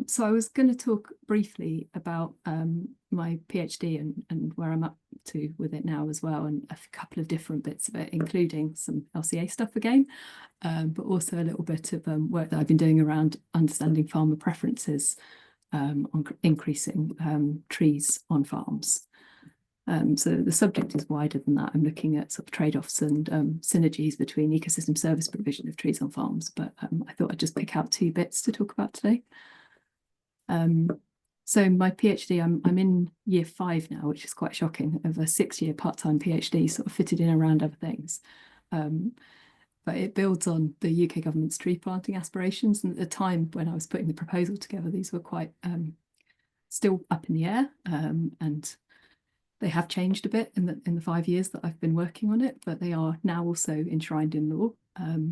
So I was going to talk briefly about my PhD and where I'm up to with it now as well, and a couple of different bits of it, including some LCA stuff again, but also a little bit of work that I've been doing around understanding farmer preferences on increasing trees on farms. So the subject is wider than that. I'm looking at sort of trade-offs and synergies between ecosystem service provision of trees on farms, but I thought I'd just pick out two bits to talk about today. So my PhD, I'm in year 5 now, which is quite shocking, of a 6-year part-time PhD sort of fitted in around other things. But it builds on the UK government's tree planting aspirations. And at the time when I was putting the proposal together, these were quite still up in the air, and they have changed a bit in the 5 years that I've been working on it, but they are now also enshrined in law.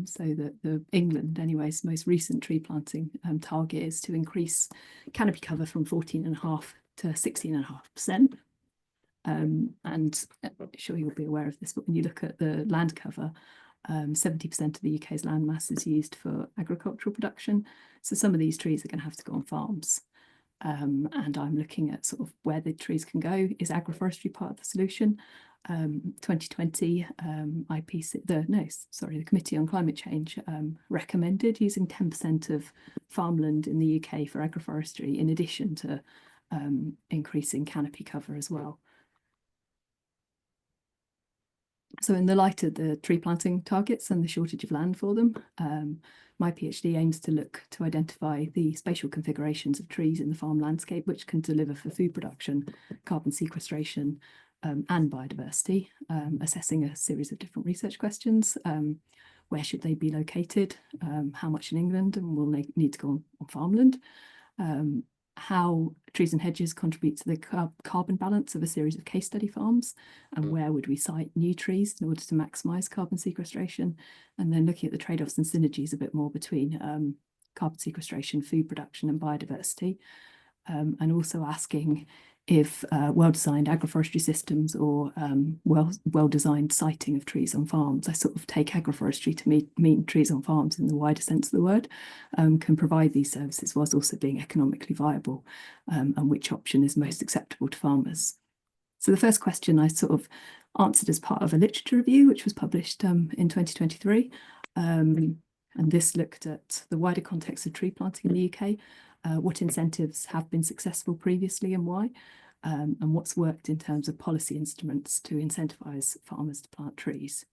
So that the England, anyways, most recent tree planting target is to increase canopy cover from 14.5% to 16.5%. And I'm sure you'll be aware of this, but when you look at the land cover, 70% of the UK's land mass is used for agricultural production. So some of these trees are going to have to go on farms. And I'm looking at sort of where the trees can go. Is agroforestry part of the solution? 2020, the Committee on Climate Change recommended using 10% of farmland in the UK for agroforestry, in addition to increasing canopy cover as well. So in the light of the tree planting targets and the shortage of land for them, my PhD aims to look to identify the spatial configurations of trees in the farm landscape which can deliver for food production, carbon sequestration, and biodiversity, assessing a series of different research questions. Where should they be located? How much in England, and will they need to go on farmland? How trees and hedges contribute to the carbon balance of a series of case study farms, and where would we site new trees in order to maximise carbon sequestration, and then looking at the trade-offs and synergies a bit more between carbon sequestration, food production and biodiversity, and also asking if well-designed agroforestry systems or well-designed siting of trees on farms, I sort of take agroforestry to mean trees on farms in the wider sense of the word, can provide these services whilst also being economically viable, and which option is most acceptable to farmers. So the first question I sort of answered as part of a literature review, which was published in 2023. And this looked at the wider context of tree planting in the UK, what incentives have been successful previously and why, and what's worked in terms of policy instruments to incentivise farmers to plant trees.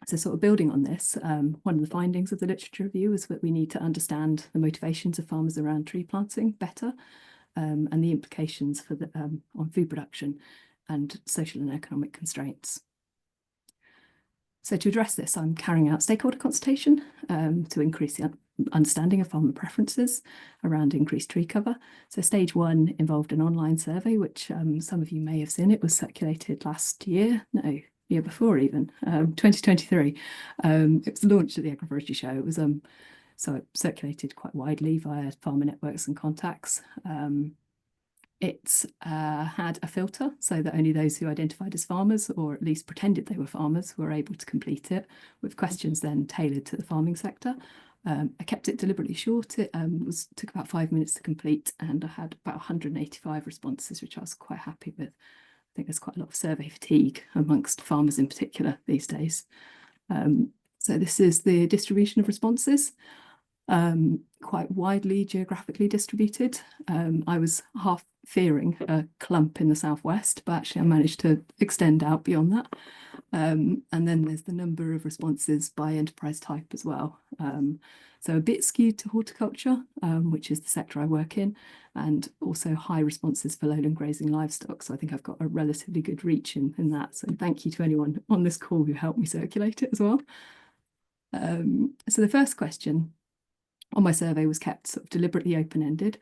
So sort of building on this, one of the findings of the literature review is that we need to understand the motivations of farmers around tree planting better, and the implications for the, on food production and social and economic constraints. So to address this, I'm carrying out stakeholder consultation to increase the understanding of farmer preferences around increased tree cover. So stage 1 involved an online survey, which some of you may have seen. It was circulated last year, no, year before even, 2023. It was launched at the Agroforestry Show. It was so it circulated quite widely via farmer networks and contacts. It had a filter so that only those who identified as farmers, or at least pretended they were farmers, were able to complete it, with questions then tailored to the farming sector. I kept it deliberately short. It took about 5 minutes to complete, and I had about 185 responses, which I was quite happy with. I think there's quite a lot of survey fatigue amongst farmers in particular these days. So this is the distribution of responses. Quite widely geographically distributed. I was half fearing a clump in the southwest, but actually I managed to extend out beyond that. And then there's the number of responses by enterprise type as well. So a bit skewed to horticulture, which is the sector I work in, and also high responses for lowland grazing livestock. So I think I've got a relatively good reach in that. So thank you to anyone on this call who helped me circulate it as well. So the first question on my survey was kept sort of deliberately open-ended.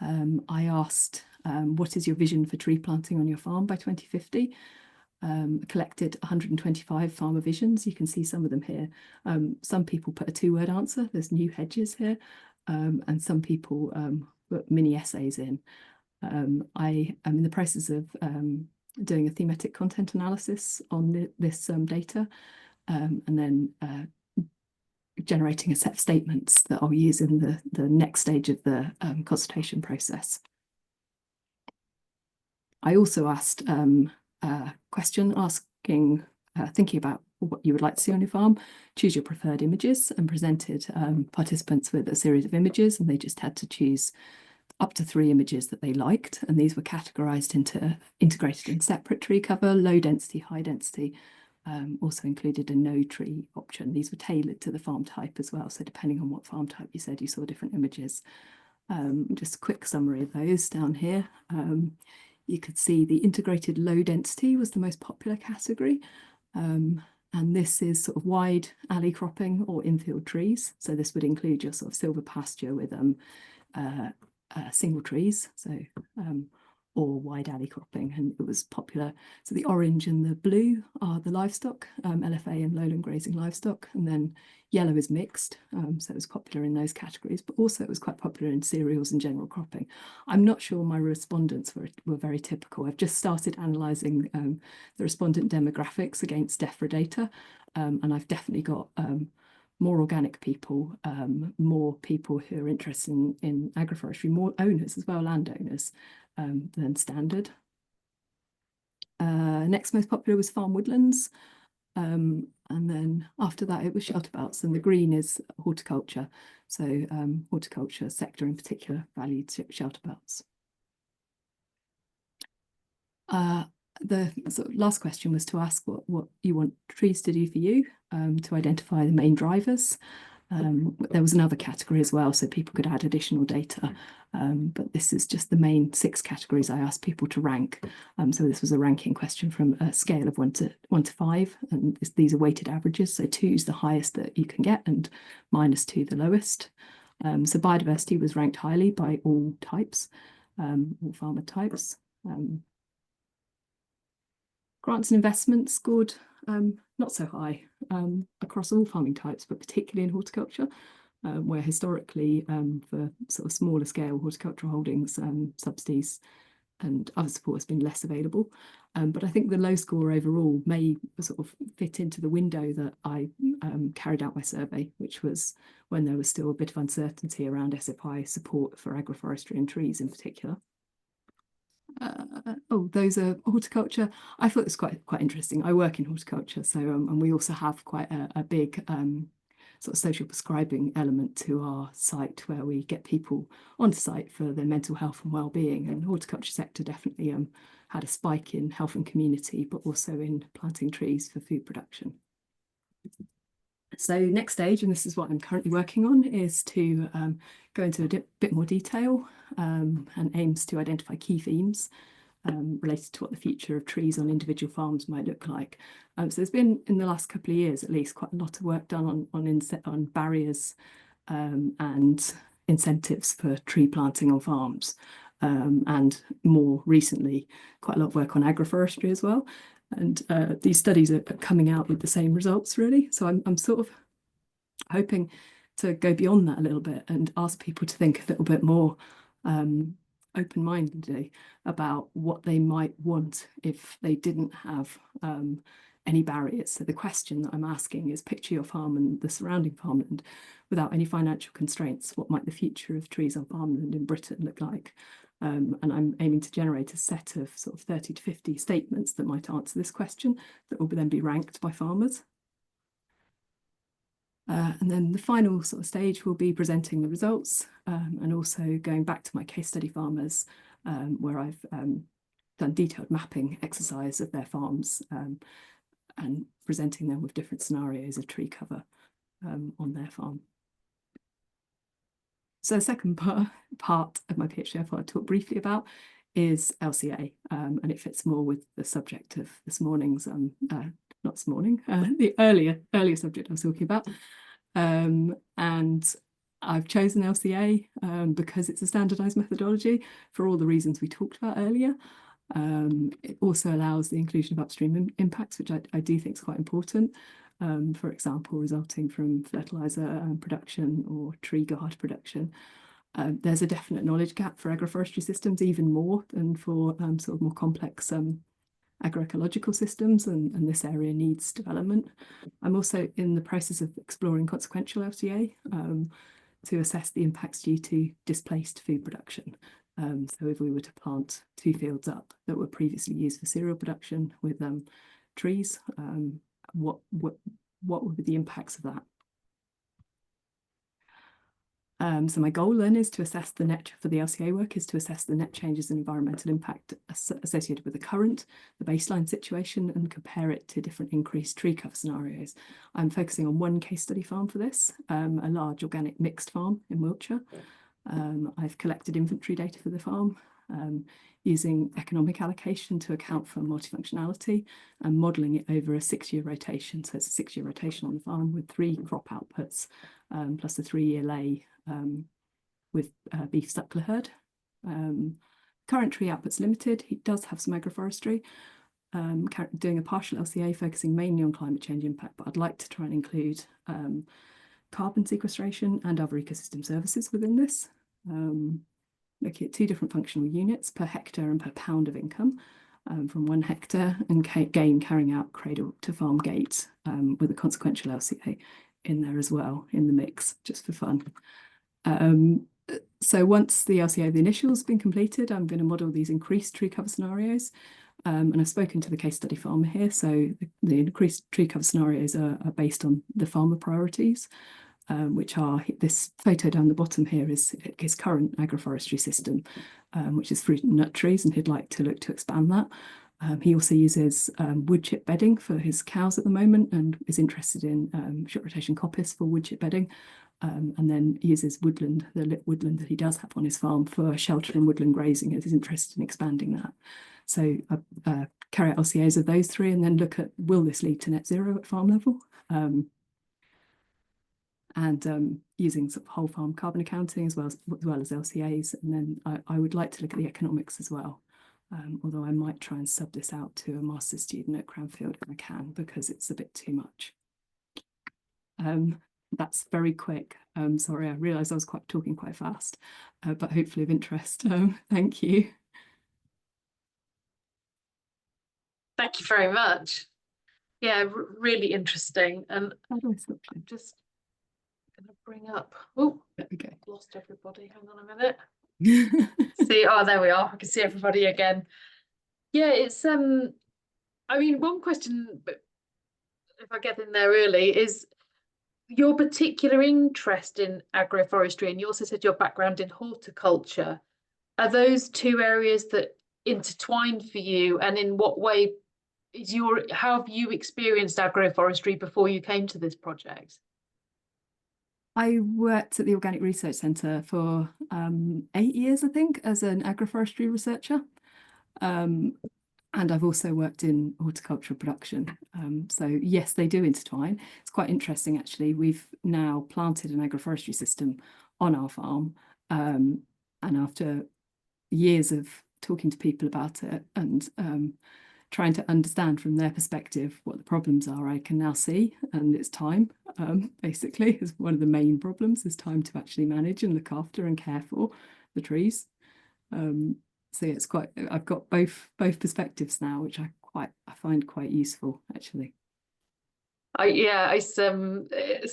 I asked, what is your vision for tree planting on your farm by 2050? Collected 125 farmer visions. You can see some of them here. Some people put a 2-word answer. There's new hedges here. And some people put mini essays in. I am in the process of doing a thematic content analysis on this data, and then generating a set of statements that I'll use in the next stage of the consultation process. I also asked a question asking, thinking about what you would like to see on your farm. Choose your preferred images, and presented participants with a series of images, and they just had to choose up to 3 images that they liked, and these were categorized into integrated and separate tree cover, low density, high density. Also included a no tree option. These were tailored to the farm type as well. So depending on what farm type you said, you saw different images. Just a quick summary of those down here. You could see the integrated low density was the most popular category. And this is sort of wide alley cropping or infield trees. So this would include your sort of silver pasture with single trees. So or wide alley cropping, and it was popular. So the orange and the blue are the livestock, LFA and lowland grazing livestock, and then yellow is mixed. So it was popular in those categories, but also it was quite popular in cereals and general cropping. I'm not sure my respondents were very typical. I've just started analysing the respondent demographics against DEFRA data, and I've definitely got more organic people, more people who are interested in agroforestry, more owners as well, landowners, than standard. Next most popular was farm woodlands, and then after that it was shelter belts, and the green is horticulture. So horticulture sector in particular valued shelter belts. The sort of last question was to ask what you want trees to do for you, to identify the main drivers. There was another category as well, so people could add additional data, but this is just the main 6 categories I asked people to rank. So this was a ranking question from a scale of 1 to 5, and these are weighted averages. So 2 is the highest that you can get, and -2 the lowest. So biodiversity was ranked highly by all types, all farmer types. Grants and investments scored not so high across all farming types, but particularly in horticulture, where historically for sort of smaller scale horticultural holdings, subsidies and other support has been less available. But I think the low score overall may sort of fit into the window that I carried out my survey, which was when there was still a bit of uncertainty around SFI support for agroforestry and trees in particular. Those are horticulture. I thought it was quite interesting. I work in horticulture, so and we also have quite a big sort of social prescribing element to our site, where we get people onto site for their mental health and well-being. And the horticulture sector definitely had a spike in health and community, but also in planting trees for food production. So next stage, and this is what I'm currently working on, is to go into a bit more detail and aims to identify key themes related to what the future of trees on individual farms might look like. So there's been, in the last couple of years at least, quite a lot of work done on barriers and incentives for tree planting on farms. And more recently, quite a lot of work on agroforestry as well. And these studies are coming out with the same results, really. So I'm sort of hoping to go beyond that a little bit and ask people to think a little bit more open-mindedly about what they might want if they didn't have any barriers. So the question that I'm asking is, picture your farm and the surrounding farmland without any financial constraints. What might the future of trees on farmland in Britain look like? And I'm aiming to generate a set of sort of 30 to 50 statements that might answer this question that will then be ranked by farmers. And then the final sort of stage will be presenting the results and also going back to my case study farmers where I've done detailed mapping exercise of their farms and presenting them with different scenarios of tree cover on their farm. So the second part of my PhD I thought I'd talk briefly about is LCA, and it fits more with the subject of this morning's, not this morning, the earlier subject I was talking about. And I've chosen LCA because it's a standardized methodology for all the reasons we talked about earlier. It also allows the inclusion of upstream impacts, which I do think is quite important. For example, resulting from fertiliser production or tree guard production. There's a definite knowledge gap for agroforestry systems, even more than for sort of more complex agroecological systems, and this area needs development. I'm also in the process of exploring consequential LCA to assess the impacts due to displaced food production. So if we were to plant 2 fields up that were previously used for cereal production with trees, what would be the impacts of that? So my goal then is to assess the net for the LCA work is to assess the net changes in environmental impact associated with the current, the baseline situation, and compare it to different increased tree cover scenarios. I'm focusing on one case study farm for this, a large organic mixed farm in Wiltshire. I've collected inventory data for the farm using economic allocation to account for multifunctionality and modelling it over a 6-year rotation. So it's a 6-year rotation on the farm with 3 crop outputs plus a 3-year lay with beef suckler herd. Current tree output's limited. He does have some agroforestry, doing a partial LCA focusing mainly on climate change impact, but I'd like to try and include carbon sequestration and other ecosystem services within this. Looking at 2 different functional units per hectare and per pound of income from 1 hectare, and again carrying out cradle to farm gate with a consequential LCA in there as well in the mix, just for fun. So once the LCA, the initial has been completed, I'm going to model these increased tree cover scenarios. And I've spoken to the case study farmer here. So the increased tree cover scenarios are based on the farmer priorities, which are this photo down the bottom here is his current agroforestry system, which is fruit and nut trees, and he'd like to look to expand that. He also uses wood chip bedding for his cows at the moment and is interested in short rotation coppice for wood chip bedding. And then uses woodland, the lit woodland that he does have on his farm for shelter and woodland grazing, as he's interested in expanding that. So carry out LCAs of those 3 and then look at, will this lead to net zero at farm level? And using sort of whole farm carbon accounting as well as LCAs. And then I would like to look at the economics as well. Although I might try and sub this out to a master's student at Cranfield if I can, because it's a bit too much. That's very quick. Sorry, I realised I was talking quite fast, but hopefully of interest. Thank you. Thank you very much. Yeah, really interesting. And How do I stop I'm you? just going to bring up. Oh, There we go. lost everybody. Hang on a minute. See, oh, there we are. I can see everybody again. Yeah, it's I mean, one question, but if I get in there early, is your particular interest in agroforestry, and you also said your background in horticulture. Are those 2 areas that intertwine for you, and in what way is how have you experienced agroforestry before you came to this project? I worked at the Organic Research Centre for 8 years, I think, as an agroforestry researcher. And I've also worked in horticultural production. So yes, they do intertwine. It's quite interesting, actually. We've now planted an agroforestry system on our farm. And after years of talking to people about it and trying to understand from their perspective what the problems are, I can now see, and it's time, basically, is one of the main problems, is time to actually manage and look after and care for the trees. So yeah, it's quite, I've got both perspectives now, which I find quite useful, actually. It's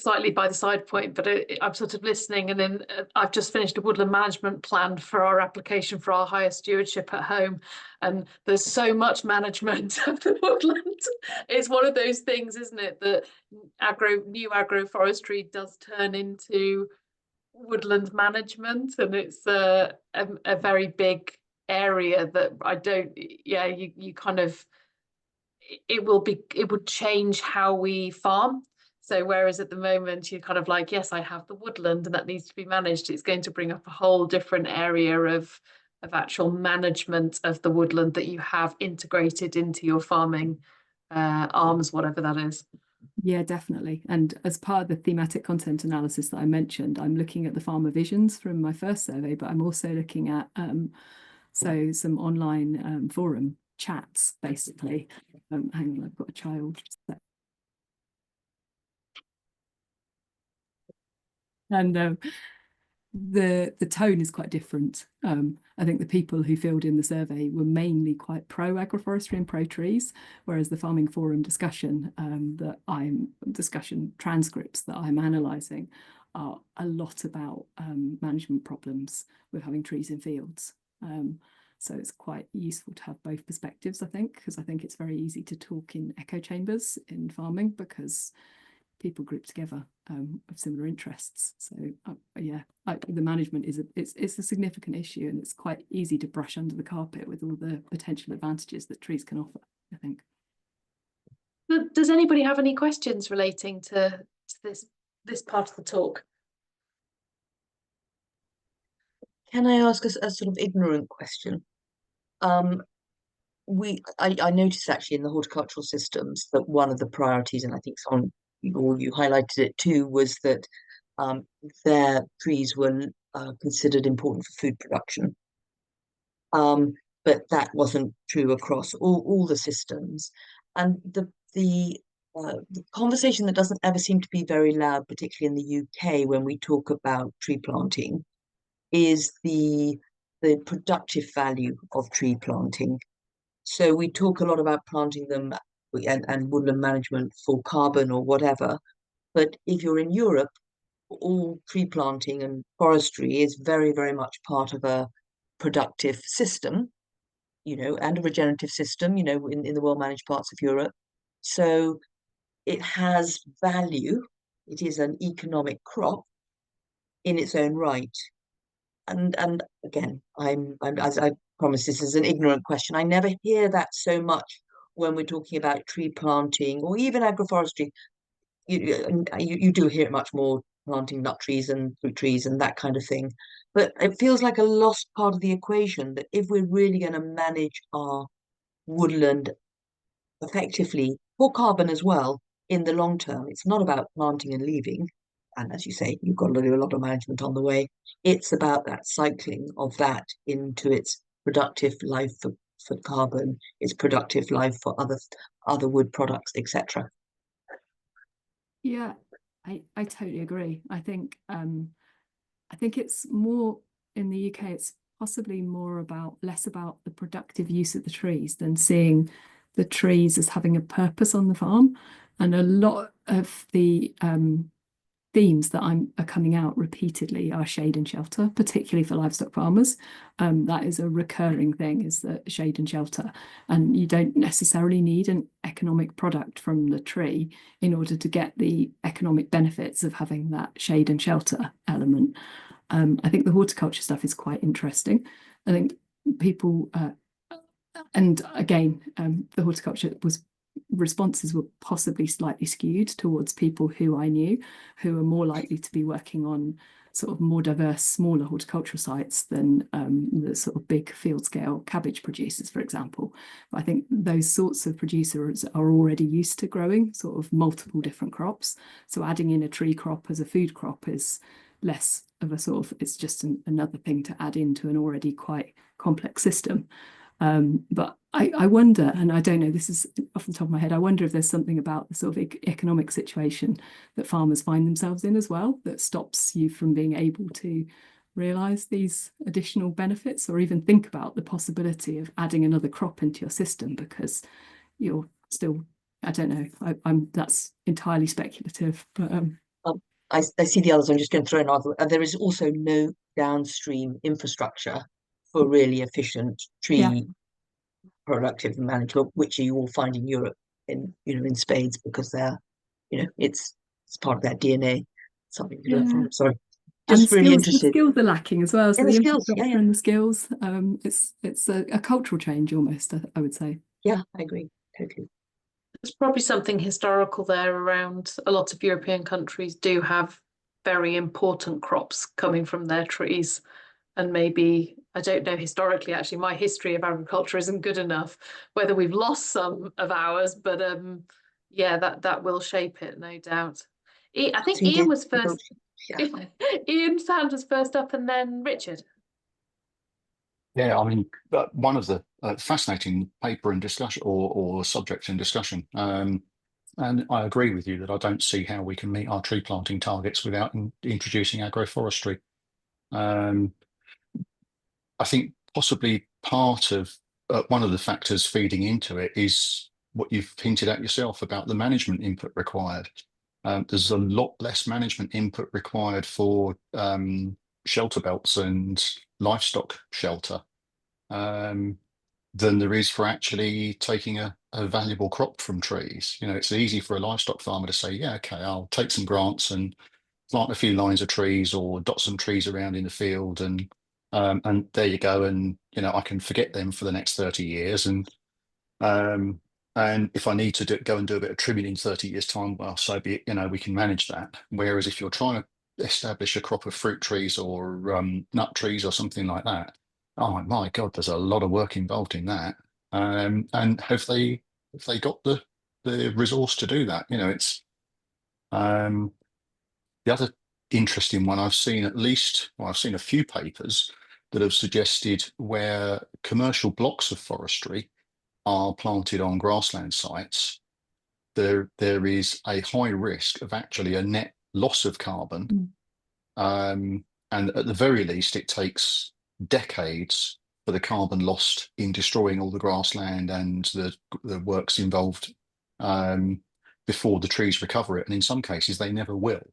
slightly by the side point, but I'm sort of listening, and then I've just finished a woodland management plan for our application for our higher stewardship at home, and there's so much management of the woodland. It's one of those things, isn't it, that new agroforestry does turn into woodland management, and it's a very big area that I don't, you kind of, it would change how we farm. So whereas at the moment you're kind of like, yes, I have the woodland and that needs to be managed, it's going to bring up a whole different area of actual management of the woodland that you have integrated into your farming arms, whatever that is. Yeah, definitely. And as part of the thematic content analysis that I mentioned, I'm looking at the farmer visions from my first survey, but I'm also looking at so some online forum chats, basically. Hang on, I've got a child. And the tone is quite different. I think the people who filled in the survey were mainly quite pro agroforestry and pro trees, whereas the farming forum discussion discussion transcripts that I'm analysing are a lot about management problems with having trees in fields. So it's quite useful to have both perspectives, I think, because I think it's very easy to talk in echo chambers in farming because people group together of similar interests. So the management it's a significant issue, and it's quite easy to brush under the carpet with all the potential advantages that trees can offer, I think. Does anybody have any questions relating to this part of the talk? Can I ask us a sort of ignorant question? I noticed actually in the horticultural systems that one of the priorities, and I think you highlighted it too, was that their trees were considered important for food production. But that wasn't true across all the systems. And the conversation that doesn't ever seem to be very loud, particularly in the UK, when we talk about tree planting, is the productive value of tree planting. So we talk a lot about planting them and woodland management for carbon or whatever. But if you're in Europe, all tree planting and forestry is very, very much part of a productive system, and a regenerative system, in the well-managed parts of Europe. So it has value. It is an economic crop in its own right. And again, I'm as I promise, this is an ignorant question. I never hear that so much when we're talking about tree planting or even agroforestry. You do hear it much more, planting nut trees and fruit trees and that kind of thing. But it feels like a lost part of the equation, that if we're really going to manage our woodland effectively for carbon as well in the long term, it's not about planting and leaving. And as you say, you've got to do a lot of management on the way. It's about that cycling of that into its productive life for carbon, its productive life for other wood products, etc. Yeah, I totally agree. I think it's more in the UK, it's possibly less about the productive use of the trees than seeing the trees as having a purpose on the farm. And a lot of the themes that are coming out repeatedly are shade and shelter, particularly for livestock farmers. That is a recurring thing, is the shade and shelter. And you don't necessarily need an economic product from the tree in order to get the economic benefits of having that shade and shelter element. I think the horticulture stuff is quite interesting. I think people, and again, the horticulture responses were possibly slightly skewed towards people who I knew, who are more likely to be working on sort of more diverse, smaller horticultural sites than the sort of big field scale cabbage producers, for example. But I think those sorts of producers are already used to growing sort of multiple different crops. So adding in a tree crop as a food crop is less of a sort of, it's just another thing to add into an already quite complex system. But I wonder, and I don't know, this is off the top of my head, I wonder if there's something about the sort of economic situation that farmers find themselves in as well that stops you from being able to realise these additional benefits, or even think about the possibility of adding another crop into your system, because you're still, I don't know, I'm that's entirely speculative, but I see the others. I'm just going to throw another. There is also no downstream infrastructure for really efficient tree productive management, which you will find in Europe in spades, because they're it's part of their DNA. Something to learn from. Sorry, just really interested. The skills are lacking as well. So And the the skills, infrastructure and the skills. It's a cultural change almost, I would say. Yeah, I agree totally. There's probably something historical there around. A lot of European countries do have very important crops coming from their trees. And maybe, I don't know, historically, actually, my history of agriculture isn't good enough, whether we've lost some of ours, but yeah, that will shape it, no doubt. I think Ian was first. Yeah. Ian Sanders first up, and then Richard. Yeah, I mean, one of the fascinating paper and discussion or subject in discussion. And I agree with you that I don't see how we can meet our tree planting targets without introducing agroforestry. I think possibly part of one of the factors feeding into it is what you've hinted at yourself about the management input required. There's a lot less management input required for shelter belts and livestock shelter than there is for actually taking a valuable crop from trees. It's easy for a livestock farmer to say, yeah, okay, I'll take some grants and plant a few lines of trees or dot some trees around in the field, and there you go, and I can forget them for the next 30 years, and if I need to go and do a bit of trimming in 30 years time, well, so be it, we can manage that. Whereas if you're trying to establish a crop of fruit trees or nut trees or something like that, oh my God, there's a lot of work involved in that. And have they got the resource to do that? It's the other interesting one I've seen I've seen a few papers that have suggested where commercial blocks of forestry are planted on grassland sites, there is a high risk of actually a net loss of carbon. And at the very least, it takes decades for the carbon lost in destroying all the grassland and the works involved before the trees recover it. And in some cases, they never will,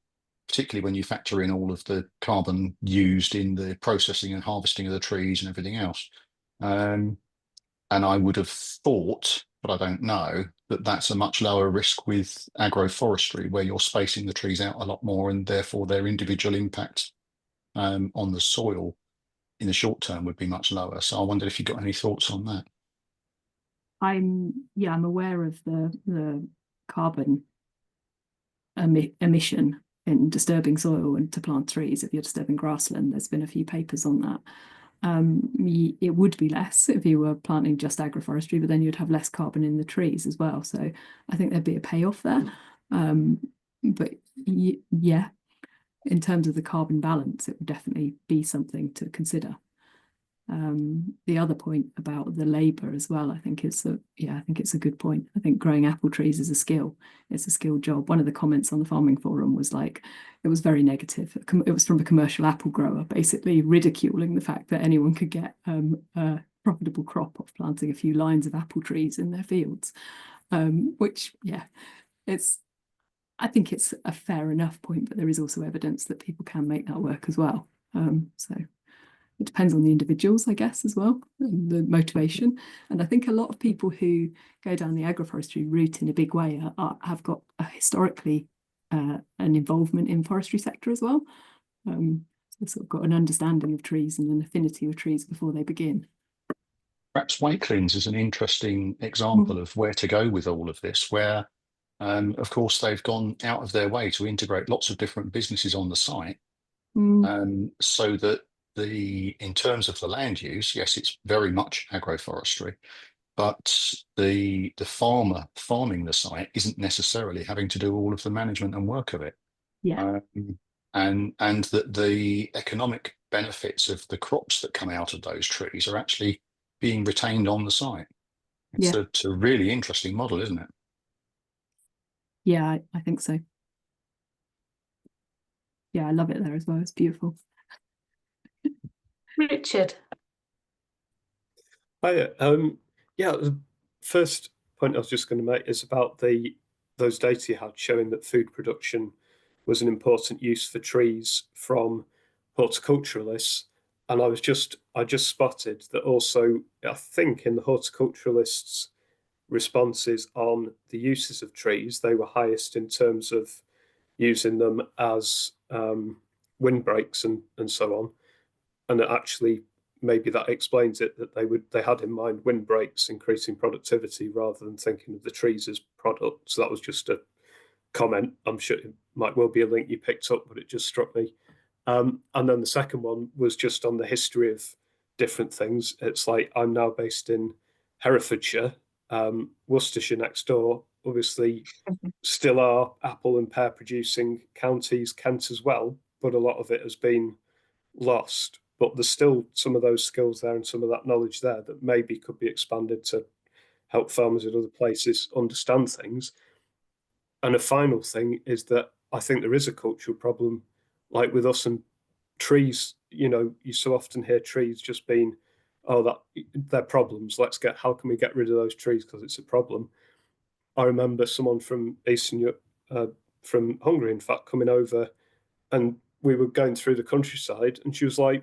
particularly when you factor in all of the carbon used in the processing and harvesting of the trees and everything else. And I would have thought, but I don't know, that that's a much lower risk with agroforestry, where you're spacing the trees out a lot more, and therefore their individual impact on the soil in the short term would be much lower. So I wondered if you got any thoughts on that. I'm aware of the carbon emission in disturbing soil and to plant trees. If you're disturbing grassland, there's been a few papers on that. It would be less if you were planting just agroforestry, but then you'd have less carbon in the trees as well. So I think there'd be a payoff there. But yeah, in terms of the carbon balance, it would definitely be something to consider. The other point about the labour as well, I think it's a good point. I think growing apple trees is a skill. It's a skilled job. One of the comments on the farming forum was like, it was very negative. It was from a commercial apple grower, basically ridiculing the fact that anyone could get a profitable crop of planting a few lines of apple trees in their fields. Which, yeah, I think it's a fair enough point, but there is also evidence that people can make that work as well. So it depends on the individuals, I guess, as well, and the motivation. And I think a lot of people who go down the agroforestry route in a big way have got historically an involvement in forestry sector as well. So they've sort of got an understanding of trees and an affinity with trees before they begin. Perhaps Wakelins is an interesting example of where to go with all of this, where, of course, they've gone out of their way to integrate lots of different businesses on the site. So that in terms of the land use, yes, it's very much agroforestry, but the farmer farming the site isn't necessarily having to do all of the management and work of it. Yeah. And that the economic benefits of the crops that come out of those trees are actually being retained on the site. It's a really interesting model, isn't it? Yeah, I think so. Yeah, I love it there as well. It's beautiful. Richard. Hi, yeah, the first point I was just going to make is about those data you had showing that food production was an important use for trees from horticulturalists. And I just spotted that also, I think in the horticulturalists' responses on the uses of trees, they were highest in terms of using them as windbreaks and so on. And actually, maybe that explains it, that they had in mind windbreaks increasing productivity rather than thinking of the trees as products. So that was just a comment. I'm sure it might well be a link you picked up, but it just struck me. And then the second one was just on the history of different things. It's like I'm now based in Herefordshire, Worcestershire next door, obviously still are apple and pear producing counties, Kent as well, but a lot of it has been lost. But there's still some of those skills there and some of that knowledge there that maybe could be expanded to help farmers in other places understand things. And a final thing is that I think there is a cultural problem, like with us and trees. You so often hear trees just being, oh, that they're problems. How can we get rid of those trees because it's a problem? I remember someone from Eastern Europe, from Hungary, in fact, coming over, and we were going through the countryside, and she was like,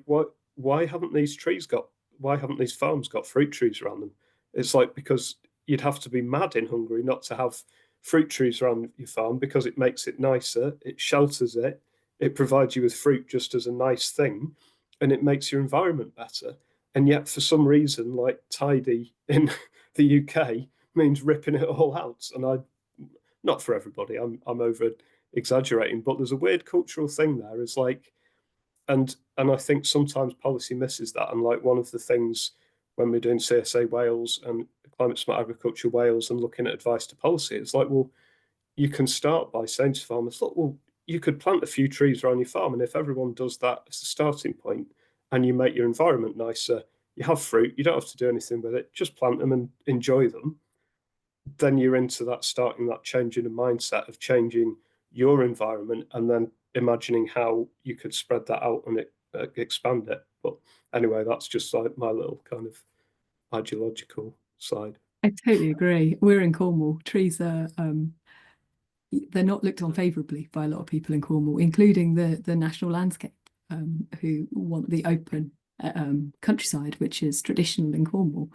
why haven't these farms got fruit trees around them? It's like, because you'd have to be mad in Hungary not to have fruit trees around your farm, because it makes it nicer, it shelters it, it provides you with fruit just as a nice thing, and it makes your environment better. And yet, for some reason, like tidy in the UK means ripping it all out. And not for everybody, I'm over exaggerating, but there's a weird cultural thing there. It's like, and I think sometimes policy misses that. And like one of the things when we're doing CSA Wales and Climate Smart Agriculture Wales and looking at advice to policy, it's like, well, you can start by saying to farmers, look, well, you could plant a few trees around your farm, and if everyone does that as a starting point, and you make your environment nicer, you have fruit, you don't have to do anything with it, just plant them and enjoy them. Then you're into that, starting that change in a mindset of changing your environment and then imagining how you could spread that out and expand it. But anyway, that's just like my little kind of ideological side. I totally agree. We're in Cornwall. Trees are they're not looked on favourably by a lot of people in Cornwall, including the National Landscape, who want the open countryside, which is traditional in Cornwall.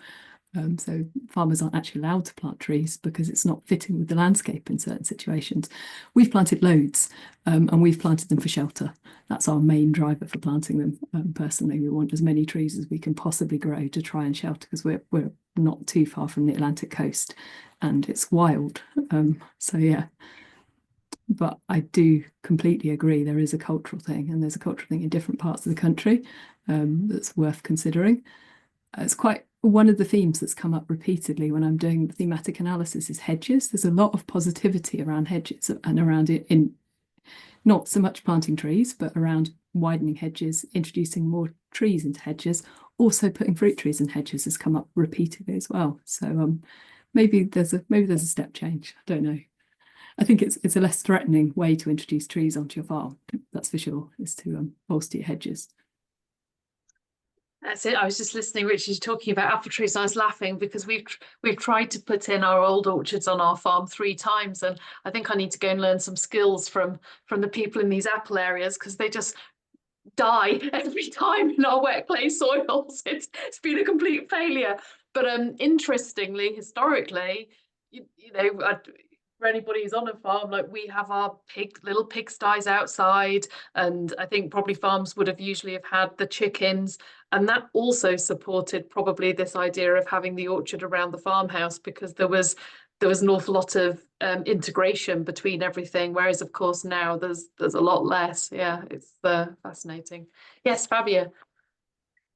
So farmers aren't actually allowed to plant trees because it's not fitting with the landscape in certain situations. We've planted loads, and we've planted them for shelter. That's our main driver for planting them. Personally, we want as many trees as we can possibly grow to try and shelter, because we're not too far from the Atlantic coast, and it's wild. So yeah. But I do completely agree. There is a cultural thing, and there's a cultural thing in different parts of the country that's worth considering. It's quite one of the themes that's come up repeatedly when I'm doing the thematic analysis is hedges. There's a lot of positivity around hedges and around it in not so much planting trees, but around widening hedges, introducing more trees into hedges. Also putting fruit trees in hedges has come up repeatedly as well. So maybe there's a step change. I don't know. I think it's a less threatening way to introduce trees onto your farm. That's for sure, is to bolster your hedges. That's it. I was just listening, Richard, talking about apple trees, and I was laughing because we've tried to put in our old orchards on our farm 3 times, and I think I need to go and learn some skills from the people in these apple areas, because they just die every time in our wet clay soils. It's been a complete failure. But interestingly, historically, you know, for anybody who's on a farm, like we have our little pigsties outside, and I think probably farms would have usually have had the chickens, and that also supported probably this idea of having the orchard around the farmhouse, because there was there was an awful lot of integration between everything, whereas of course now there's a lot less. Yeah, it's fascinating. Yes, Fabia.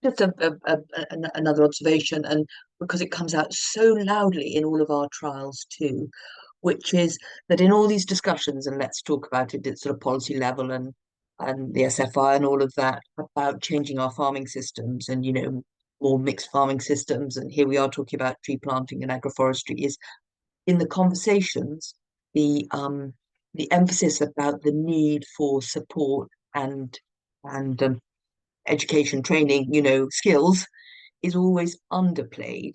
Just another observation, and because it comes out so loudly in all of our trials too, which is that in all these discussions, and let's talk about it at sort of policy level and the SFI and all of that, about changing our farming systems and, you know, more mixed farming systems, and here we are talking about tree planting and agroforestry, is in the conversations the emphasis about the need for support and education, training, you know, skills is always underplayed.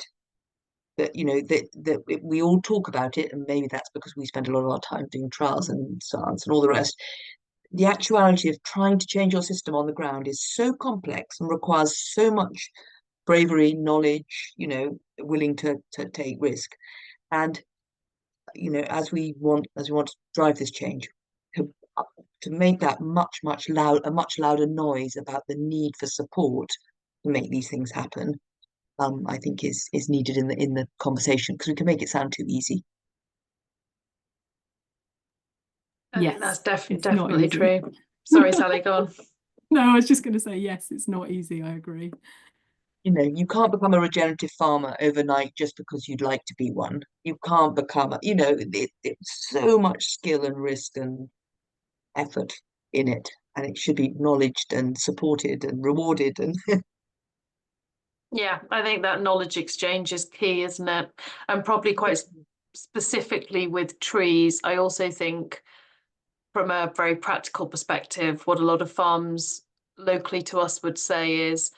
That, you know, that we all talk about it, and maybe that's because we spend a lot of our time doing trials and science and all the rest. The actuality of trying to change your system on the ground is so complex and requires so much bravery, knowledge, you know, willing to take risk. And, you know, as we want to drive this change, to make that much louder noise about the need for support to make these things happen, I think is needed in the conversation, because we can make it sound too easy. I think that's it's not definitely easy. true. Sorry, Sally, go on. No, I was just going to say, yes, it's not easy. I agree. You know, you can't become a regenerative farmer overnight just because you'd like to be one. You can't become, you know, it's so much skill and risk and effort in it, and it should be acknowledged and supported and rewarded. And Yeah, I think that knowledge exchange is key, isn't it? And probably quite specifically with trees, I also think from a very practical perspective, what a lot of farms locally to us would say is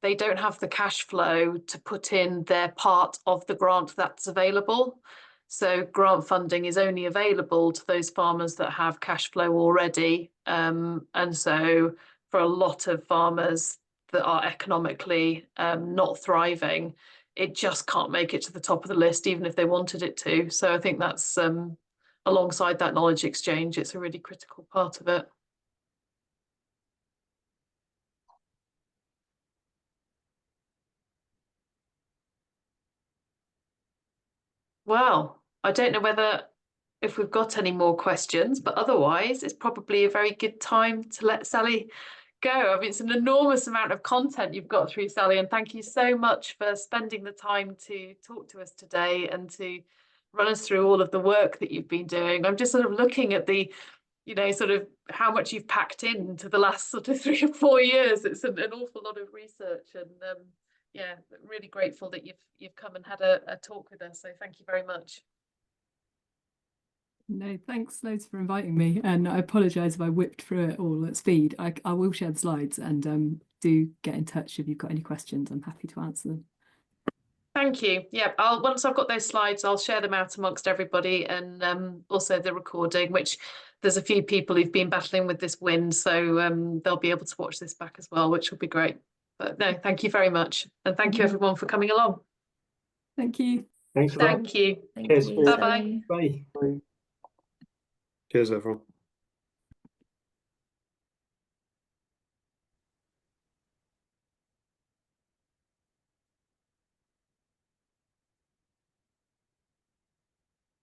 they don't have the cash flow to put in their part of the grant that's available. So grant funding is only available to those farmers that have cash flow already. And so for a lot of farmers that are economically not thriving, it just can't make it to the top of the list, even if they wanted it to. So I think that's alongside that knowledge exchange, it's a really critical part of it. Well, I don't know whether if we've got any more questions, but otherwise it's probably a very good time to let Sally go. I mean, it's an enormous amount of content you've got through, Sally, and thank you so much for spending the time to talk to us today and to run us through all of the work that you've been doing. I'm just sort of looking at the, you know, sort of how much you've packed into the last sort of 3 or 4 years. It's an awful lot of research, and yeah, really grateful that you've come and had a talk with us. So thank you very much. No, thanks loads for inviting me, and I apologise if I whipped through it all at speed. I will share the slides, and do get in touch if you've got any questions. I'm happy to answer them. Thank you. Yeah, once I've got those slides, I'll share them out amongst everybody, and also the recording, which there's a few people who've been battling with this wind, so they'll be able to watch this back as well, which will be great. But no, thank you very much, and thank you everyone for coming along. Thank you. Thanks a lot. Thank you. Cheers. Bye-bye. Bye. Cheers, everyone.